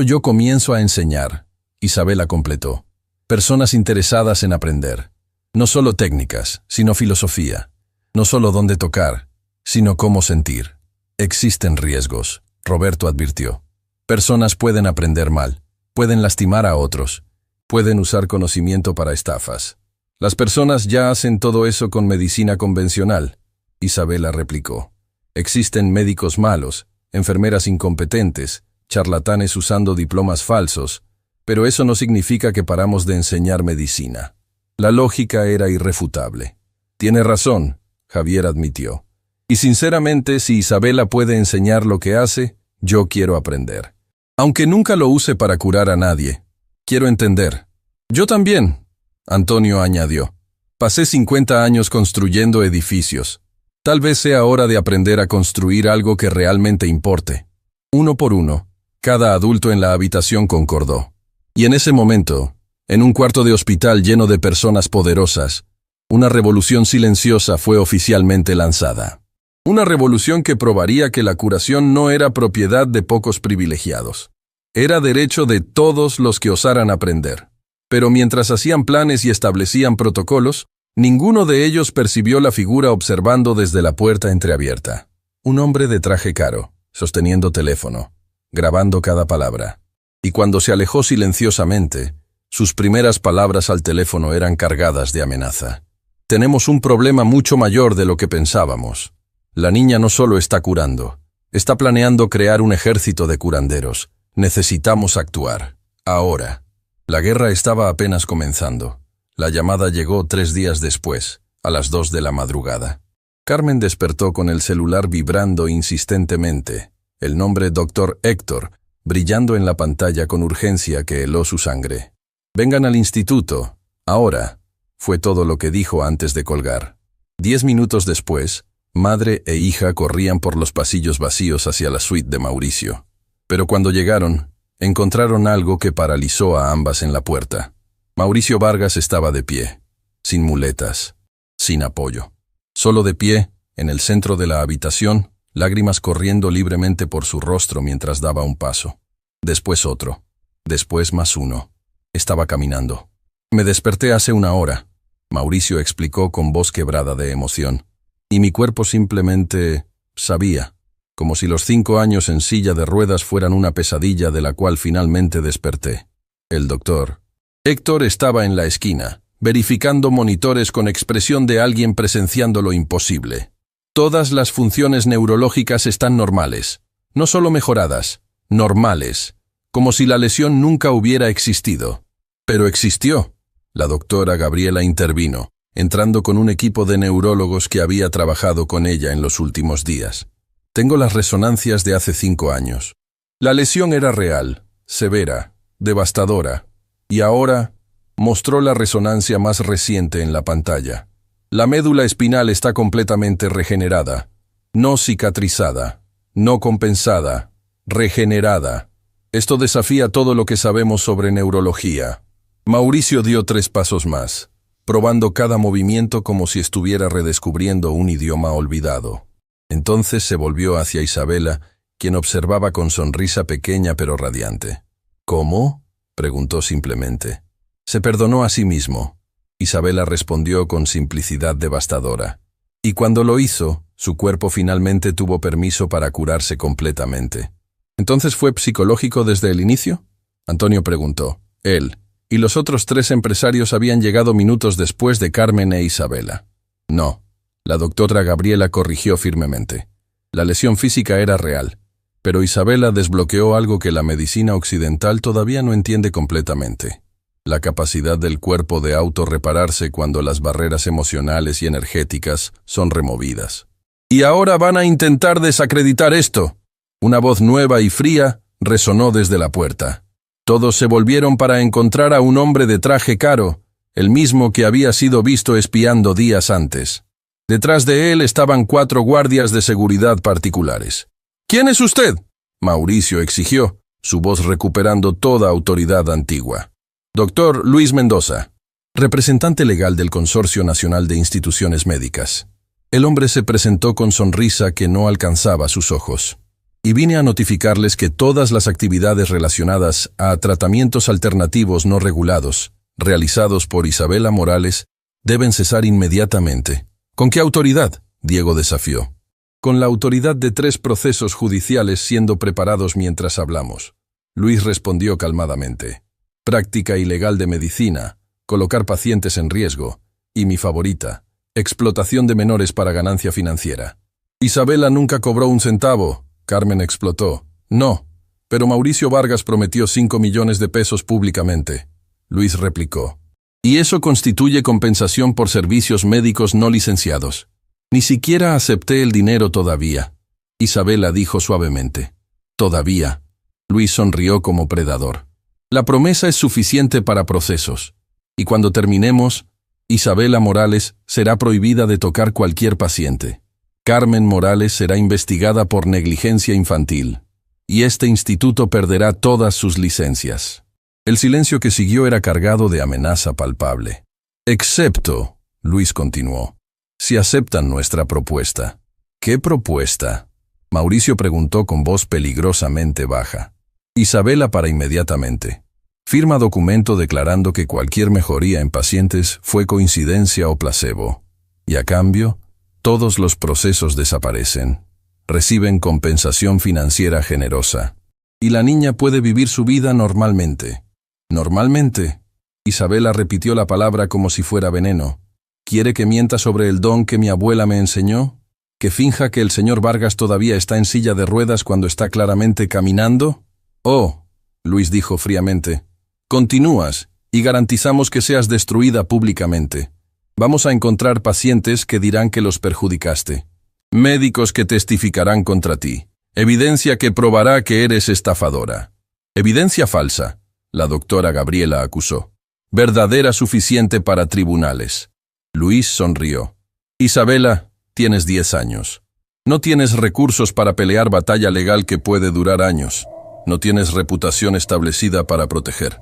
yo comienzo a enseñar. Isabela completó. Personas interesadas en aprender. No solo técnicas, sino filosofía. No solo dónde tocar, sino cómo sentir. Existen riesgos, Roberto advirtió. Personas pueden aprender mal, pueden lastimar a otros, pueden usar conocimiento para estafas. Las personas ya hacen todo eso con medicina convencional, Isabela replicó. Existen médicos malos, enfermeras incompetentes, charlatanes usando diplomas falsos, pero eso no significa que paramos de enseñar medicina. La lógica era irrefutable. Tiene razón, Javier admitió. Y sinceramente, si Isabela puede enseñar lo que hace, yo quiero aprender. Aunque nunca lo use para curar a nadie. Quiero entender. Yo también, Antonio añadió. Pasé 50 años construyendo edificios. Tal vez sea hora de aprender a construir algo que realmente importe. Uno por uno, cada adulto en la habitación concordó. Y en ese momento, en un cuarto de hospital lleno de personas poderosas, una revolución silenciosa fue oficialmente lanzada. Una revolución que probaría que la curación no era propiedad de pocos privilegiados. Era derecho de todos los que osaran aprender. Pero mientras hacían planes y establecían protocolos, ninguno de ellos percibió la figura observando desde la puerta entreabierta. Un hombre de traje caro, sosteniendo teléfono, grabando cada palabra. Y cuando se alejó silenciosamente, sus primeras palabras al teléfono eran cargadas de amenaza. Tenemos un problema mucho mayor de lo que pensábamos. La niña no solo está curando, está planeando crear un ejército de curanderos. Necesitamos actuar. Ahora. La guerra estaba apenas comenzando. La llamada llegó 3 días después, a las 2 de la madrugada. Carmen despertó con el celular vibrando insistentemente. El nombre Dr. Héctor, brillando en la pantalla con urgencia que heló su sangre. Vengan al instituto. Ahora. Fue todo lo que dijo antes de colgar. 10 minutos después, madre e hija corrían por los pasillos vacíos hacia la suite de Mauricio. Pero cuando llegaron, encontraron algo que paralizó a ambas en la puerta. Mauricio Vargas estaba de pie, sin muletas, sin apoyo. Solo de pie, en el centro de la habitación, lágrimas corriendo libremente por su rostro mientras daba un paso. Después otro. Después más uno. Estaba caminando. Me desperté hace 1 hora, Mauricio explicó con voz quebrada de emoción. Y mi cuerpo simplemente sabía, como si los 5 años en silla de ruedas fueran una pesadilla de la cual finalmente desperté. El doctor Héctor estaba en la esquina, verificando monitores con expresión de alguien presenciando lo imposible. Todas las funciones neurológicas están normales, no solo mejoradas, normales, como si la lesión nunca hubiera existido. Pero existió. La doctora Gabriela intervino. entrando con un equipo de neurólogos que había trabajado con ella en los últimos días. Tengo las resonancias de hace 5 años. La lesión era real, severa, devastadora, y ahora mostró la resonancia más reciente en la pantalla. La médula espinal está completamente regenerada, no cicatrizada, no compensada, regenerada. Esto desafía todo lo que sabemos sobre neurología. Mauricio dio 3 pasos más, probando cada movimiento como si estuviera redescubriendo un idioma olvidado. Entonces se volvió hacia Isabela, quien observaba con sonrisa pequeña pero radiante. ¿Cómo?, preguntó simplemente. Se perdonó a sí mismo. Isabela respondió con simplicidad devastadora. Y cuando lo hizo, su cuerpo finalmente tuvo permiso para curarse completamente. ¿Entonces fue psicológico desde el inicio?, Antonio preguntó. Él y los otros 3 empresarios habían llegado minutos después de Carmen e Isabela. No, la doctora Gabriela corrigió firmemente. La lesión física era real, pero Isabela desbloqueó algo que la medicina occidental todavía no entiende completamente: la capacidad del cuerpo de autorrepararse cuando las barreras emocionales y energéticas son removidas. «Y ahora van a intentar desacreditar esto». Una voz nueva y fría resonó desde la puerta. Todos se volvieron para encontrar a un hombre de traje caro, el mismo que había sido visto espiando días antes. Detrás de él estaban 4 guardias de seguridad particulares. «¿Quién es usted?», Mauricio exigió, su voz recuperando toda autoridad antigua. «Doctor Luis Mendoza, representante legal del Consorcio Nacional de Instituciones Médicas». El hombre se presentó con sonrisa que no alcanzaba sus ojos. «Y vine a notificarles que todas las actividades relacionadas a tratamientos alternativos no regulados, realizados por Isabela Morales, deben cesar inmediatamente». «¿Con qué autoridad?», Diego desafió. «Con la autoridad de 3 procesos judiciales siendo preparados mientras hablamos», Luis respondió calmadamente. «Práctica ilegal de medicina, colocar pacientes en riesgo, y mi favorita, explotación de menores para ganancia financiera». «Isabela nunca cobró un centavo», Carmen explotó. «No, pero Mauricio Vargas prometió 5 millones de pesos públicamente», Luis replicó. «Y eso constituye compensación por servicios médicos no licenciados». «Ni siquiera acepté el dinero todavía», Isabela dijo suavemente. «Todavía». Luis sonrió como predador. «La promesa es suficiente para procesos. Y cuando terminemos, Isabela Morales será prohibida de tocar cualquier paciente. Carmen Morales será investigada por negligencia infantil. Y este instituto perderá todas sus licencias». El silencio que siguió era cargado de amenaza palpable. «Excepto», Luis continuó, «si aceptan nuestra propuesta». «¿Qué propuesta?», Mauricio preguntó con voz peligrosamente baja. «Isabela para inmediatamente. Firma documento declarando que cualquier mejoría en pacientes fue coincidencia o placebo. Y a cambio, todos los procesos desaparecen. Reciben compensación financiera generosa. Y la niña puede vivir su vida normalmente». «¿Normalmente?», Isabela repitió la palabra como si fuera veneno. «¿Quiere que mienta sobre el don que mi abuela me enseñó? ¿Que finja que el señor Vargas todavía está en silla de ruedas cuando está claramente caminando?» «Oh», Luis dijo fríamente, «continúas y garantizamos que seas destruida públicamente. Vamos a encontrar pacientes que dirán que los perjudicaste. Médicos que testificarán contra ti. Evidencia que probará que eres estafadora. Evidencia falsa», la doctora Gabriela acusó. «Verdadera suficiente para tribunales». Luis sonrió. «Isabela, tienes 10 años. No tienes recursos para pelear batalla legal que puede durar años. No tienes reputación establecida para proteger.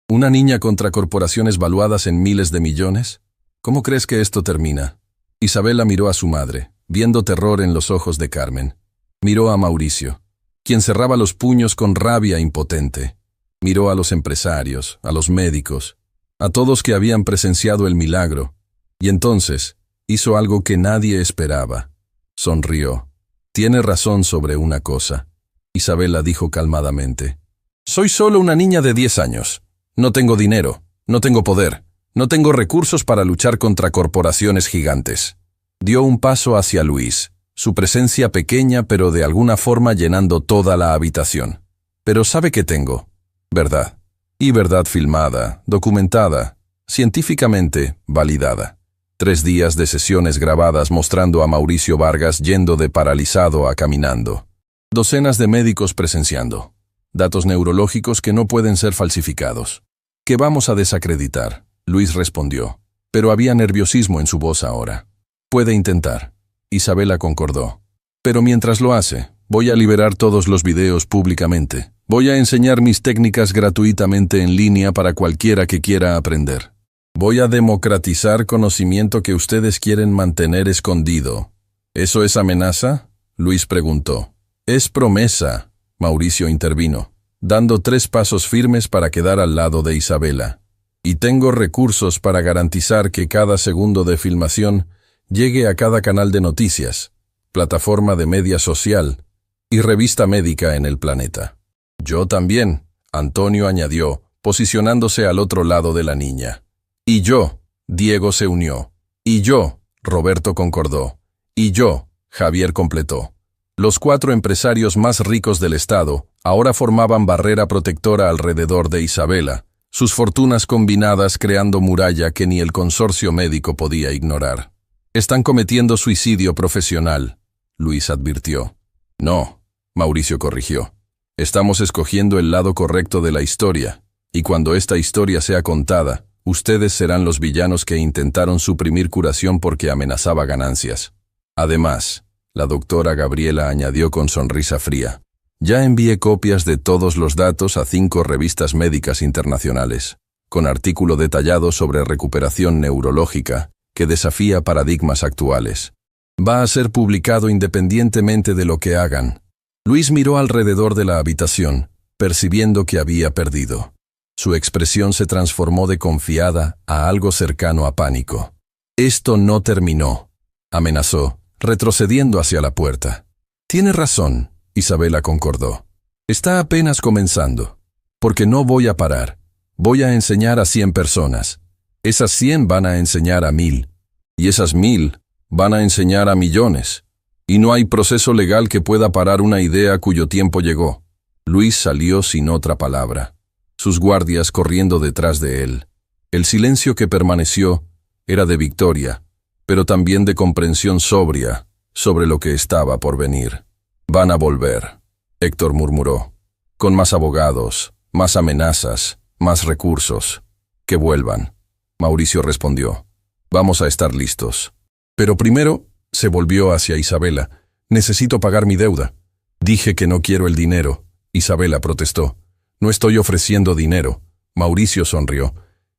¿Una niña contra corporaciones valuadas en miles de millones? ¿Cómo crees que esto termina?» Isabela miró a su madre, viendo terror en los ojos de Carmen. Miró a Mauricio, quien cerraba los puños con rabia impotente. Miró a los empresarios, a los médicos, a todos que habían presenciado el milagro, y entonces hizo algo que nadie esperaba. Sonrió. «Tiene razón sobre una cosa», Isabela dijo calmadamente. «Soy solo una niña de 10 años. No tengo dinero, no tengo poder, no tengo recursos para luchar contra corporaciones gigantes». Dio un paso hacia Luis, su presencia pequeña pero de alguna forma llenando toda la habitación. «Pero sabe que tengo verdad. Y verdad filmada, documentada, científicamente validada. 3 días de sesiones grabadas mostrando a Mauricio Vargas yendo de paralizado a caminando. Docenas de médicos presenciando. Datos neurológicos que no pueden ser falsificados. ¿Qué vamos a desacreditar? Luis respondió, pero había nerviosismo en su voz ahora. Puede intentar. Isabela concordó. Pero mientras lo hace, voy a liberar todos los videos públicamente. Voy a enseñar mis técnicas gratuitamente en línea para cualquiera que quiera aprender. Voy a democratizar conocimiento que ustedes quieren mantener escondido. ¿Eso es amenaza? Luis preguntó. Es promesa, Mauricio intervino, dando 3 pasos firmes para quedar al lado de Isabela. Y tengo recursos para garantizar que cada segundo de filmación llegue a cada canal de noticias, plataforma de media social y revista médica en el planeta. Yo también, Antonio añadió, posicionándose al otro lado de la niña. Y yo, Diego se unió. Y yo, Roberto concordó. Y yo, Javier completó. Los 4 empresarios más ricos del estado ahora formaban barrera protectora alrededor de Isabela, sus fortunas combinadas creando muralla que ni el consorcio médico podía ignorar. Están cometiendo suicidio profesional, Luis advirtió. No, Mauricio corrigió. Estamos escogiendo el lado correcto de la historia, y cuando esta historia sea contada, ustedes serán los villanos que intentaron suprimir curación porque amenazaba ganancias. Además, la doctora Gabriela añadió con sonrisa fría, ya envié copias de todos los datos a 5 revistas médicas internacionales, con artículo detallado sobre recuperación neurológica que desafía paradigmas actuales. Va a ser publicado independientemente de lo que hagan. Luis miró alrededor de la habitación, percibiendo que había perdido. Su expresión se transformó de confiada a algo cercano a pánico. Esto no terminó, amenazó, retrocediendo hacia la puerta. Tiene razón, Isabela concordó. Está apenas comenzando. Porque no voy a parar. Voy a enseñar a 100 personas. Esas 100 van a enseñar a 1000. Y esas 1000 van a enseñar a millones. Y no hay proceso legal que pueda parar una idea cuyo tiempo llegó. Luis salió sin otra palabra, sus guardias corriendo detrás de él. El silencio que permaneció era de victoria, pero también de comprensión sobria sobre lo que estaba por venir. Van a volver, Héctor murmuró, con más abogados, más amenazas, más recursos. Que vuelvan, Mauricio respondió. Vamos a estar listos. Pero primero, se volvió hacia Isabela. Necesito pagar mi deuda. Dije que no quiero el dinero. Isabela protestó. No estoy ofreciendo dinero. Mauricio sonrió.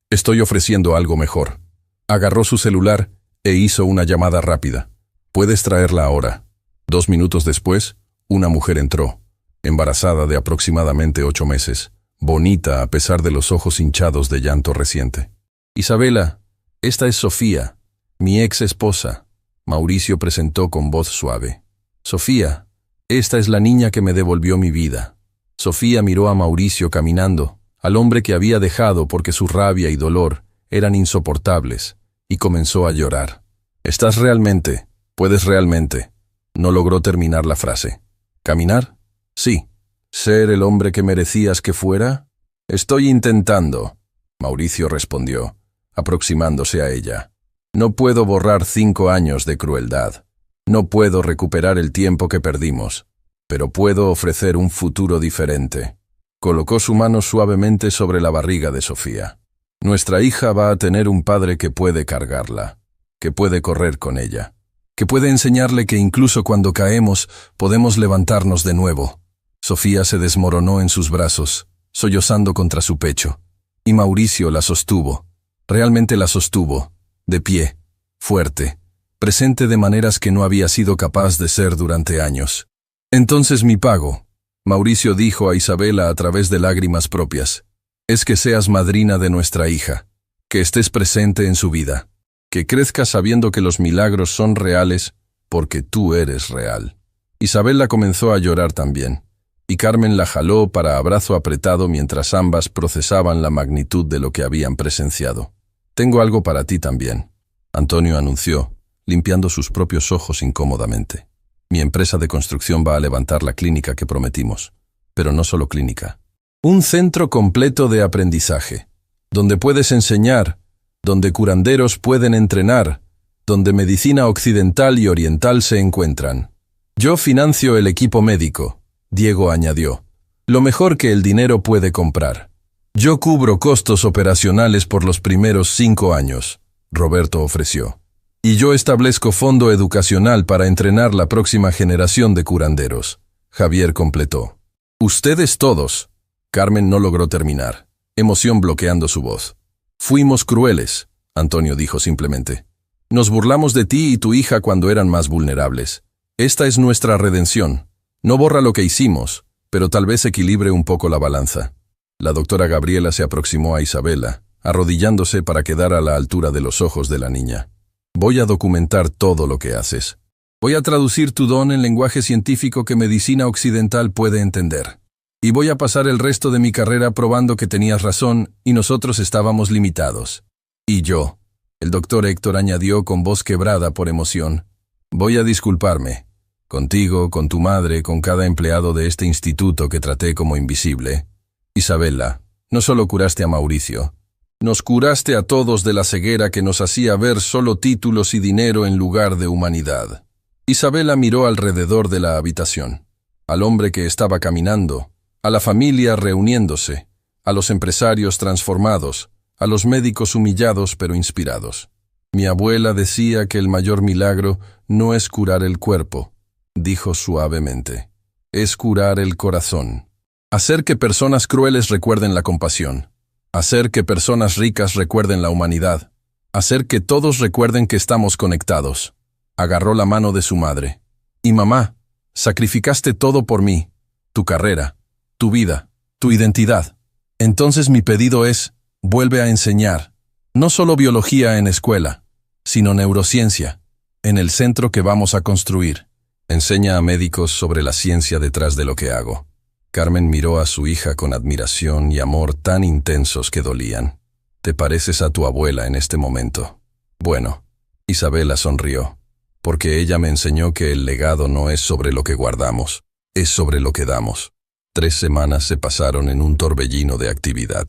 Estoy ofreciendo algo mejor. Agarró su celular e hizo una llamada rápida. Puedes traerla ahora. 2 minutos después, una mujer entró, embarazada de aproximadamente 8 meses, bonita a pesar de los ojos hinchados de llanto reciente. Isabela, esta es Sofía, mi ex esposa. Mauricio presentó con voz suave. Sofía, esta es la niña que me devolvió mi vida. Sofía miró a Mauricio caminando, al hombre que había dejado porque su rabia y dolor eran insoportables, y comenzó a llorar. ¿Estás realmente? ¿Puedes realmente? No logró terminar la frase. ¿Caminar? Sí. ¿Ser el hombre que merecías que fuera? Estoy intentando, Mauricio respondió, aproximándose a ella. No puedo borrar 5 años de crueldad. No puedo recuperar el tiempo que perdimos, pero puedo ofrecer un futuro diferente. Colocó su mano suavemente sobre la barriga de Sofía. Nuestra hija va a tener un padre que puede cargarla, que puede correr con ella, que puede enseñarle que incluso cuando caemos podemos levantarnos de nuevo. Sofía se desmoronó en sus brazos, sollozando contra su pecho, y Mauricio la sostuvo, realmente la sostuvo, de pie, fuerte, presente de maneras que no había sido capaz de ser durante años. Entonces mi pago, Mauricio dijo a Isabela a través de lágrimas propias, es que seas madrina de nuestra hija, que estés presente en su vida, que crezca sabiendo que los milagros son reales porque tú eres real. Isabela comenzó a llorar también, y Carmen la jaló para abrazo apretado mientras ambas procesaban la magnitud de lo que habían presenciado. Tengo algo para ti también, Antonio anunció, limpiando sus propios ojos incómodamente. Mi empresa de construcción va a levantar la clínica que prometimos, pero no solo clínica. Un centro completo de aprendizaje, donde puedes enseñar, donde curanderos pueden entrenar, donde medicina occidental y oriental se encuentran. Yo financio el equipo médico, Diego añadió, lo mejor que el dinero puede comprar. Yo cubro costos operacionales por los primeros 5 años, Roberto ofreció. Y yo establezco fondo educacional para entrenar la próxima generación de curanderos, Javier completó. Ustedes todos. Carmen no logró terminar, emoción bloqueando su voz. Fuimos crueles, Antonio dijo simplemente. Nos burlamos de ti y tu hija cuando eran más vulnerables. Esta es nuestra redención. No borra lo que hicimos, pero tal vez equilibre un poco la balanza. La doctora Gabriela se aproximó a Isabela, arrodillándose para quedar a la altura de los ojos de la niña. Voy a documentar todo lo que haces. Voy a traducir tu don en lenguaje científico que medicina occidental puede entender. Y voy a pasar el resto de mi carrera probando que tenías razón y nosotros estábamos limitados. Y yo, el doctor Héctor añadió con voz quebrada por emoción, voy a disculparme. Contigo, con tu madre, con cada empleado de este instituto que traté como invisible. Isabela, no solo curaste a Mauricio, nos curaste a todos de la ceguera que nos hacía ver solo títulos y dinero en lugar de humanidad. Isabela miró alrededor de la habitación, al hombre que estaba caminando, a la familia reuniéndose, a los empresarios transformados, a los médicos humillados pero inspirados. Mi abuela decía que el mayor milagro no es curar el cuerpo, dijo suavemente, es curar el corazón. Hacer que personas crueles recuerden la compasión. Hacer que personas ricas recuerden la humanidad. Hacer que todos recuerden que estamos conectados. Agarró la mano de su madre. Y mamá, sacrificaste todo por mí. Tu carrera, tu vida, tu identidad. Entonces mi pedido es, vuelve a enseñar. No solo biología en escuela, sino neurociencia, en el centro que vamos a construir. Enseña a médicos sobre la ciencia detrás de lo que hago. Carmen miró a su hija con admiración y amor tan intensos que dolían. Te pareces a tu abuela en este momento. Bueno, Isabela sonrió, porque ella me enseñó que el legado no es sobre lo que guardamos, es sobre lo que damos. 3 semanas se pasaron en un torbellino de actividad.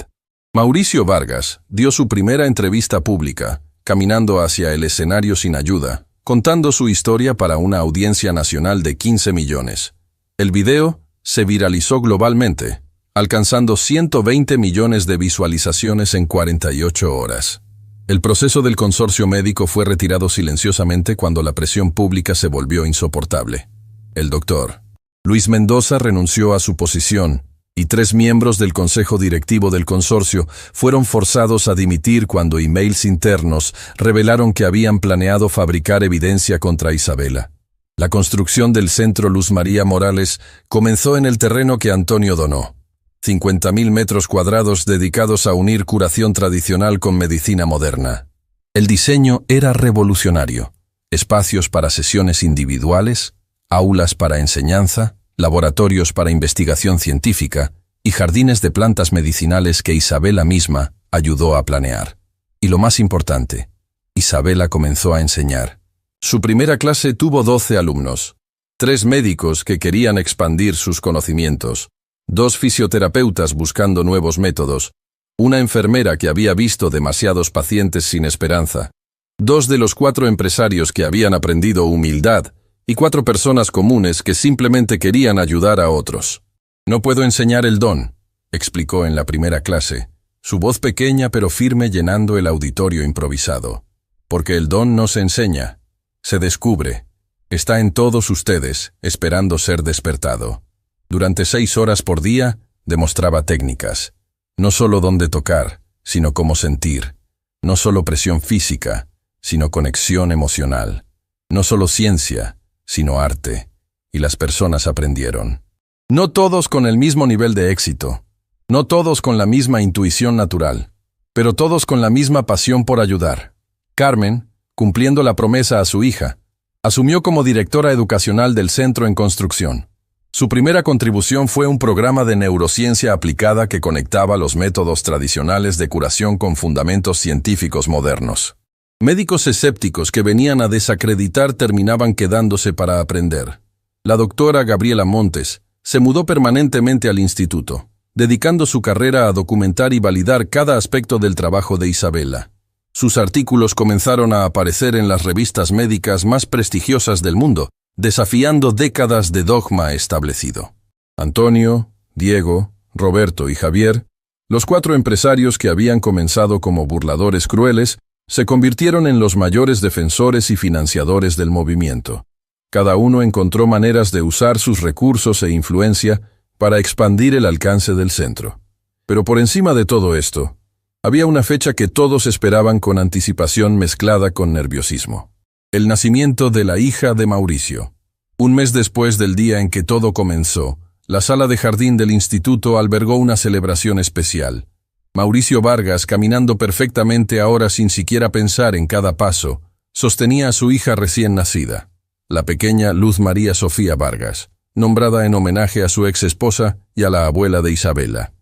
Mauricio Vargas dio su primera entrevista pública, caminando hacia el escenario sin ayuda, contando su historia para una audiencia nacional de 15 millones. El video se viralizó globalmente, alcanzando 120 millones de visualizaciones en 48 horas. El proceso del consorcio médico fue retirado silenciosamente cuando la presión pública se volvió insoportable. El doctor Luis Mendoza renunció a su posición y 3 miembros del consejo directivo del consorcio fueron forzados a dimitir cuando emails internos revelaron que habían planeado fabricar evidencia contra Isabela. La construcción del Centro Luz María Morales comenzó en el terreno que Antonio donó. 50.000 metros cuadrados dedicados a unir curación tradicional con medicina moderna. El diseño era revolucionario. Espacios para sesiones individuales, aulas para enseñanza, laboratorios para investigación científica y jardines de plantas medicinales que Isabela misma ayudó a planear. Y lo más importante, Isabela comenzó a enseñar. Su primera clase tuvo 12 alumnos, 3 médicos que querían expandir sus conocimientos, 2 fisioterapeutas buscando nuevos métodos, una enfermera que había visto demasiados pacientes sin esperanza, 2 de los 4 empresarios que habían aprendido humildad y 4 personas comunes que simplemente querían ayudar a otros. No puedo enseñar el don, explicó en la primera clase, su voz pequeña pero firme llenando el auditorio improvisado, porque el don no se enseña. Se descubre. Está en todos ustedes, esperando ser despertado. Durante 6 horas por día, demostraba técnicas. No solo dónde tocar, sino cómo sentir. No solo presión física, sino conexión emocional. No solo ciencia, sino arte. Y las personas aprendieron. No todos con el mismo nivel de éxito. No todos con la misma intuición natural. Pero todos con la misma pasión por ayudar. Carmen, cumpliendo la promesa a su hija, asumió como directora educacional del centro en construcción. Su primera contribución fue un programa de neurociencia aplicada que conectaba los métodos tradicionales de curación con fundamentos científicos modernos. Médicos escépticos que venían a desacreditar terminaban quedándose para aprender. La doctora Gabriela Montes se mudó permanentemente al instituto, dedicando su carrera a documentar y validar cada aspecto del trabajo de Isabela. Sus artículos comenzaron a aparecer en las revistas médicas más prestigiosas del mundo, desafiando décadas de dogma establecido. Antonio, Diego, Roberto y Javier, los 4 empresarios que habían comenzado como burladores crueles, se convirtieron en los mayores defensores y financiadores del movimiento. Cada uno encontró maneras de usar sus recursos e influencia para expandir el alcance del centro. Pero por encima de todo esto, había una fecha que todos esperaban con anticipación mezclada con nerviosismo. El nacimiento de la hija de Mauricio. Un mes después del día en que todo comenzó, la sala de jardín del instituto albergó una celebración especial. Mauricio Vargas, caminando perfectamente ahora sin siquiera pensar en cada paso, sostenía a su hija recién nacida, la pequeña Luz María Sofía Vargas, nombrada en homenaje a su ex esposa y a la abuela de Isabela.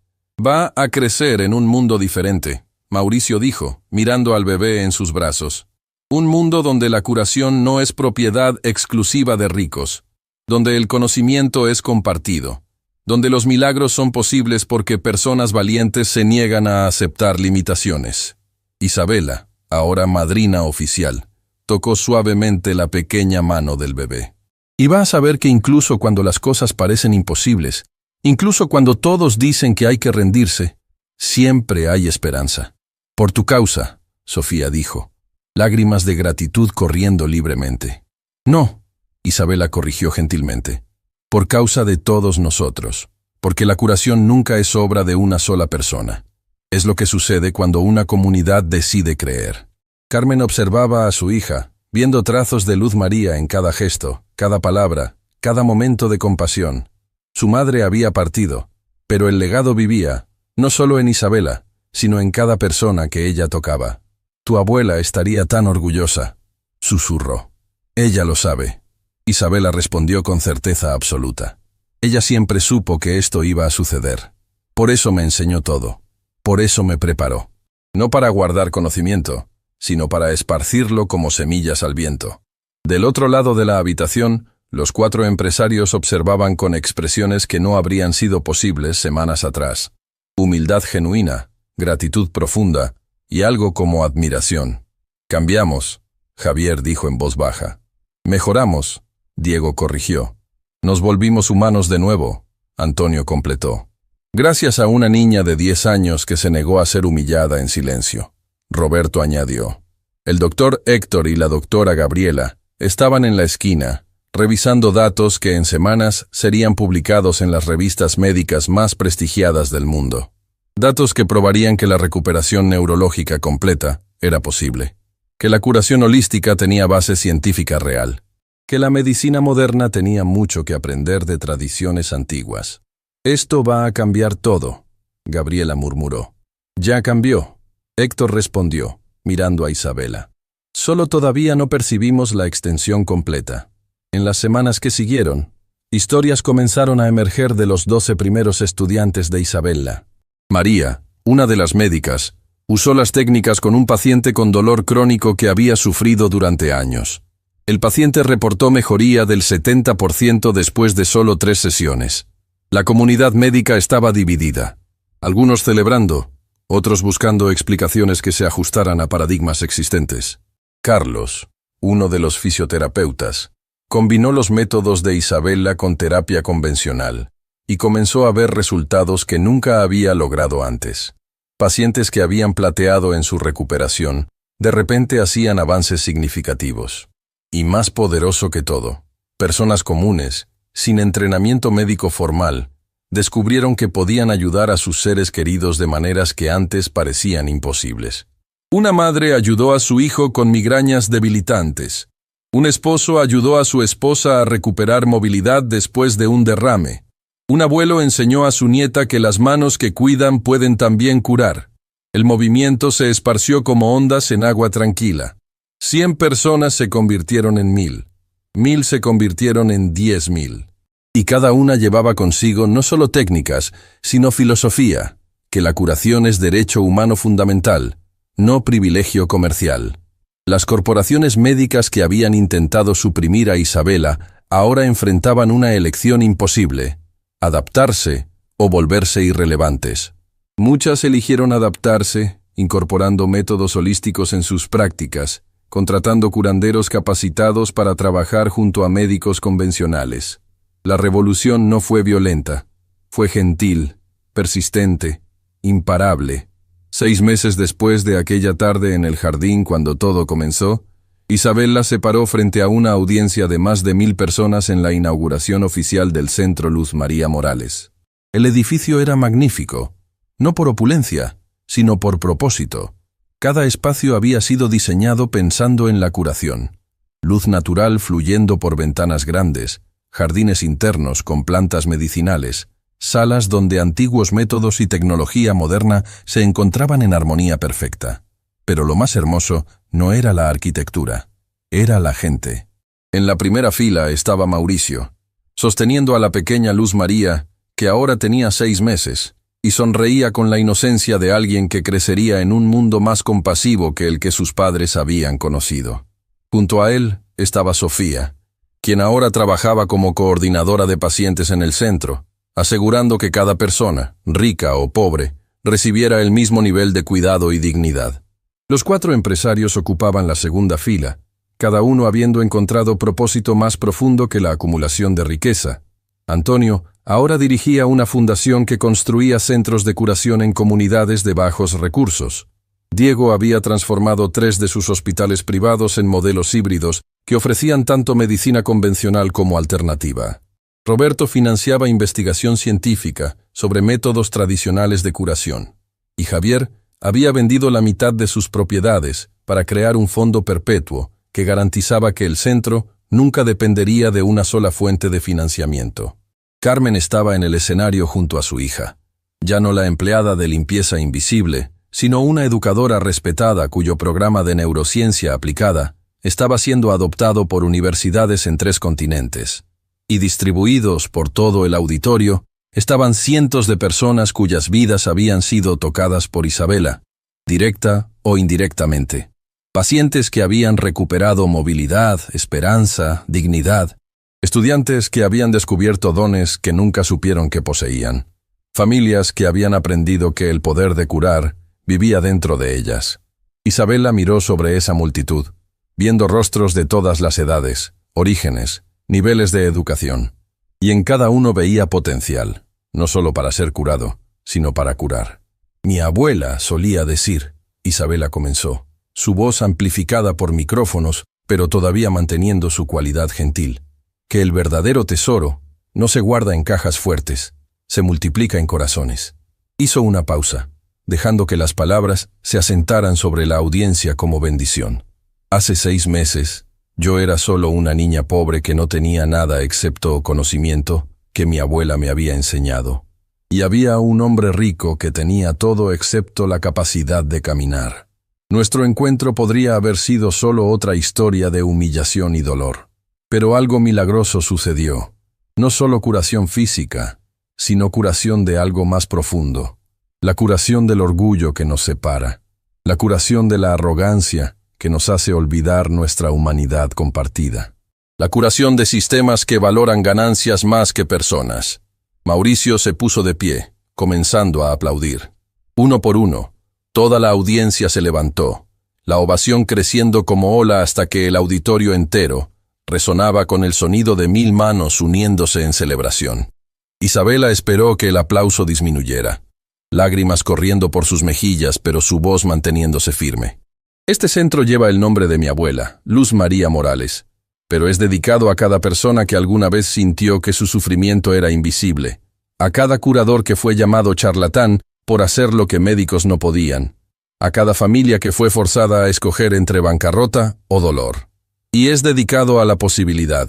«Va a crecer en un mundo diferente», Mauricio dijo, mirando al bebé en sus brazos. «Un mundo donde la curación no es propiedad exclusiva de ricos, donde el conocimiento es compartido, donde los milagros son posibles porque personas valientes se niegan a aceptar limitaciones». Isabela, ahora madrina oficial, tocó suavemente la pequeña mano del bebé. «Y vas a ver que incluso cuando las cosas parecen imposibles, incluso cuando todos dicen que hay que rendirse, siempre hay esperanza. Por tu causa», Sofía dijo, lágrimas de gratitud corriendo libremente. «No», Isabela corrigió gentilmente, «por causa de todos nosotros, porque la curación nunca es obra de una sola persona. Es lo que sucede cuando una comunidad decide creer». Carmen observaba a su hija, viendo trazos de Luz María en cada gesto, cada palabra, cada momento de compasión. Su madre había partido, pero el legado vivía, no solo en Isabela, sino en cada persona que ella tocaba. «Tu abuela estaría tan orgullosa», susurró. «Ella lo sabe». Isabela respondió con certeza absoluta. Ella siempre supo que esto iba a suceder. Por eso me enseñó todo. Por eso me preparó. No para guardar conocimiento, sino para esparcirlo como semillas al viento. Del otro lado de la habitación, los 4 empresarios observaban con expresiones que no habrían sido posibles semanas atrás. Humildad genuina, gratitud profunda y algo como admiración. «Cambiamos», Javier dijo en voz baja. «Mejoramos», Diego corrigió. «Nos volvimos humanos de nuevo», Antonio completó. «Gracias a una niña de 10 años que se negó a ser humillada en silencio», Roberto añadió. El doctor Héctor y la doctora Gabriela estaban en la esquina, revisando datos que en semanas serían publicados en las revistas médicas más prestigiadas del mundo. Datos que probarían que la recuperación neurológica completa era posible, que la curación holística tenía base científica real, que la medicina moderna tenía mucho que aprender de tradiciones antiguas. «Esto va a cambiar todo», Gabriela murmuró. «Ya cambió», Héctor respondió, mirando a Isabela. «Solo todavía no percibimos la extensión completa». En las semanas que siguieron, historias comenzaron a emerger de los 12 primeros estudiantes de Isabela. María, una de las médicas, usó las técnicas con un paciente con dolor crónico que había sufrido durante años. El paciente reportó mejoría del 70% después de solo 3 sesiones. La comunidad médica estaba dividida, algunos celebrando, otros buscando explicaciones que se ajustaran a paradigmas existentes. Carlos, uno de los fisioterapeutas, combinó los métodos de Isabela con terapia convencional y comenzó a ver resultados que nunca había logrado antes. Pacientes que habían plateado en su recuperación, de repente hacían avances significativos. Y más poderoso que todo, personas comunes, sin entrenamiento médico formal, descubrieron que podían ayudar a sus seres queridos de maneras que antes parecían imposibles. Una madre ayudó a su hijo con migrañas debilitantes. Un esposo ayudó a su esposa a recuperar movilidad después de un derrame. Un abuelo enseñó a su nieta que las manos que cuidan pueden también curar. El movimiento se esparció como ondas en agua tranquila. 100 personas se convirtieron en 1000. 1000 se convirtieron en 10.000. Y cada una llevaba consigo no solo técnicas, sino filosofía, que la curación es derecho humano fundamental, no privilegio comercial. Las corporaciones médicas que habían intentado suprimir a Isabela ahora enfrentaban una elección imposible: adaptarse o volverse irrelevantes. Muchas eligieron adaptarse, incorporando métodos holísticos en sus prácticas, contratando curanderos capacitados para trabajar junto a médicos convencionales. La revolución no fue violenta, fue gentil, persistente, imparable. 6 meses después de aquella tarde en el jardín cuando todo comenzó, Isabela se paró frente a una audiencia de más de 1000 personas en la inauguración oficial del Centro Luz María Morales. El edificio era magnífico, no por opulencia, sino por propósito. Cada espacio había sido diseñado pensando en la curación. Luz natural fluyendo por ventanas grandes, jardines internos con plantas medicinales, salas donde antiguos métodos y tecnología moderna se encontraban en armonía perfecta. Pero lo más hermoso no era la arquitectura, era la gente. En la primera fila estaba Mauricio, sosteniendo a la pequeña Luz María, que ahora tenía 6 meses, y sonreía con la inocencia de alguien que crecería en un mundo más compasivo que el que sus padres habían conocido. Junto a él estaba Sofía, quien ahora trabajaba como coordinadora de pacientes en el centro, asegurando que cada persona, rica o pobre, recibiera el mismo nivel de cuidado y dignidad. Los 4 empresarios ocupaban la segunda fila, cada uno habiendo encontrado propósito más profundo que la acumulación de riqueza. Antonio ahora dirigía una fundación que construía centros de curación en comunidades de bajos recursos. Diego había transformado 3 de sus hospitales privados en modelos híbridos que ofrecían tanto medicina convencional como alternativa. Roberto financiaba investigación científica sobre métodos tradicionales de curación. Y Javier había vendido la mitad de sus propiedades para crear un fondo perpetuo que garantizaba que el centro nunca dependería de una sola fuente de financiamiento. Carmen estaba en el escenario junto a su hija, ya no la empleada de limpieza invisible, sino una educadora respetada cuyo programa de neurociencia aplicada estaba siendo adoptado por universidades en 3 continentes. Y distribuidos por todo el auditorio, estaban cientos de personas cuyas vidas habían sido tocadas por Isabela, directa o indirectamente. Pacientes que habían recuperado movilidad, esperanza, dignidad. Estudiantes que habían descubierto dones que nunca supieron que poseían. Familias que habían aprendido que el poder de curar vivía dentro de ellas. Isabela miró sobre esa multitud, viendo rostros de todas las edades, orígenes, niveles de educación. Y en cada uno veía potencial, no solo para ser curado, sino para curar. Mi abuela solía decir, Isabela comenzó, su voz amplificada por micrófonos, pero todavía manteniendo su cualidad gentil, que el verdadero tesoro no se guarda en cajas fuertes, se multiplica en corazones. Hizo una pausa, dejando que las palabras se asentaran sobre la audiencia como bendición. Hace 6 meses, yo era solo una niña pobre que no tenía nada excepto conocimiento que mi abuela me había enseñado. Y había un hombre rico que tenía todo excepto la capacidad de caminar. Nuestro encuentro podría haber sido solo otra historia de humillación y dolor. Pero algo milagroso sucedió. No solo curación física, sino curación de algo más profundo. La curación del orgullo que nos separa. La curación de la arrogancia que nos hace olvidar nuestra humanidad compartida. La curación de sistemas que valoran ganancias más que personas. Mauricio se puso de pie, comenzando a aplaudir. Uno por uno, toda la audiencia se levantó, la ovación creciendo como ola hasta que el auditorio entero resonaba con el sonido de 1000 manos uniéndose en celebración. Isabela esperó que el aplauso disminuyera, lágrimas corriendo por sus mejillas, pero su voz manteniéndose firme. Este centro lleva el nombre de mi abuela, Luz María Morales, pero es dedicado a cada persona que alguna vez sintió que su sufrimiento era invisible, a cada curador que fue llamado charlatán por hacer lo que médicos no podían, a cada familia que fue forzada a escoger entre bancarrota o dolor. Y es dedicado a la posibilidad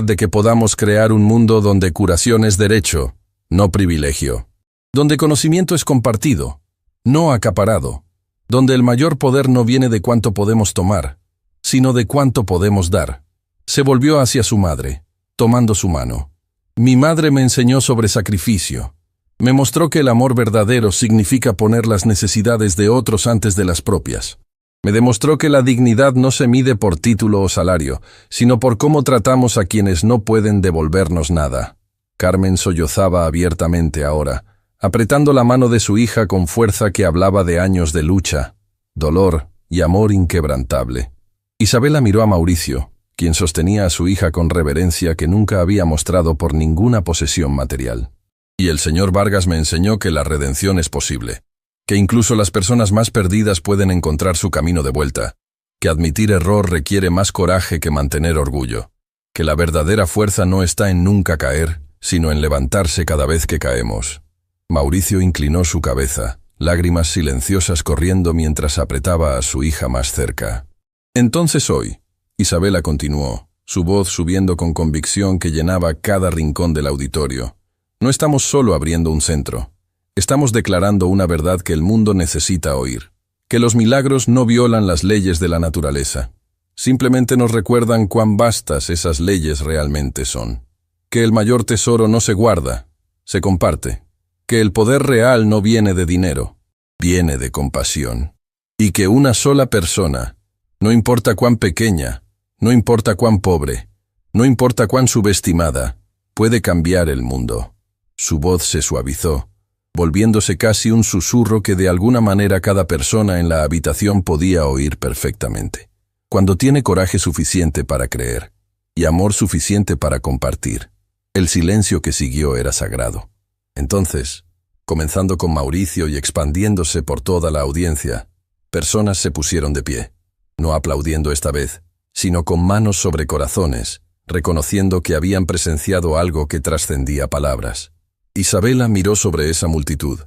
de que podamos crear un mundo donde curación es derecho, no privilegio, donde conocimiento es compartido, no acaparado, donde el mayor poder no viene de cuánto podemos tomar, sino de cuánto podemos dar. Se volvió hacia su madre, tomando su mano. Mi madre me enseñó sobre sacrificio. Me mostró que el amor verdadero significa poner las necesidades de otros antes de las propias. Me demostró que la dignidad no se mide por título o salario, sino por cómo tratamos a quienes no pueden devolvernos nada. Carmen sollozaba abiertamente ahora, apretando la mano de su hija con fuerza que hablaba de años de lucha, dolor y amor inquebrantable. Isabela miró a Mauricio, quien sostenía a su hija con reverencia que nunca había mostrado por ninguna posesión material. Y el señor Vargas me enseñó que la redención es posible, que incluso las personas más perdidas pueden encontrar su camino de vuelta, que admitir error requiere más coraje que mantener orgullo, que la verdadera fuerza no está en nunca caer, sino en levantarse cada vez que caemos. Mauricio inclinó su cabeza, lágrimas silenciosas corriendo mientras apretaba a su hija más cerca. Entonces hoy, Isabela continuó, su voz subiendo con convicción que llenaba cada rincón del auditorio. No estamos solo abriendo un centro. Estamos declarando una verdad que el mundo necesita oír. Que los milagros no violan las leyes de la naturaleza. Simplemente nos recuerdan cuán vastas esas leyes realmente son. Que el mayor tesoro no se guarda, se comparte. Que el poder real no viene de dinero, viene de compasión. Y que una sola persona, no importa cuán pequeña, no importa cuán pobre, no importa cuán subestimada, puede cambiar el mundo. Su voz se suavizó, volviéndose casi un susurro que de alguna manera cada persona en la habitación podía oír perfectamente. Cuando tiene coraje suficiente para creer, y amor suficiente para compartir, el silencio que siguió era sagrado. Entonces, comenzando con Mauricio y expandiéndose por toda la audiencia, personas se pusieron de pie, no aplaudiendo esta vez, sino con manos sobre corazones, reconociendo que habían presenciado algo que trascendía palabras. Isabela miró sobre esa multitud,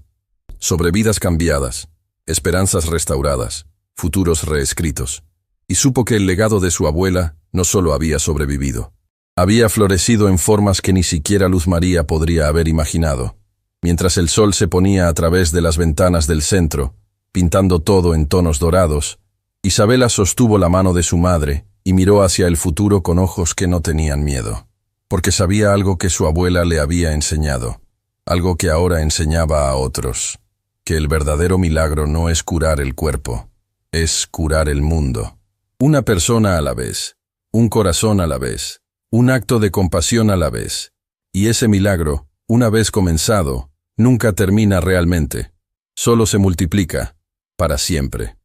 sobre vidas cambiadas, esperanzas restauradas, futuros reescritos, y supo que el legado de su abuela no solo había sobrevivido, había florecido en formas que ni siquiera Luz María podría haber imaginado. Mientras el sol se ponía a través de las ventanas del centro, pintando todo en tonos dorados, Isabela sostuvo la mano de su madre y miró hacia el futuro con ojos que no tenían miedo, porque sabía algo que su abuela le había enseñado, algo que ahora enseñaba a otros, que el verdadero milagro no es curar el cuerpo, es curar el mundo. Una persona a la vez, un corazón a la vez, un acto de compasión a la vez, y ese milagro, una vez comenzado, nunca termina realmente, solo se multiplica, para siempre.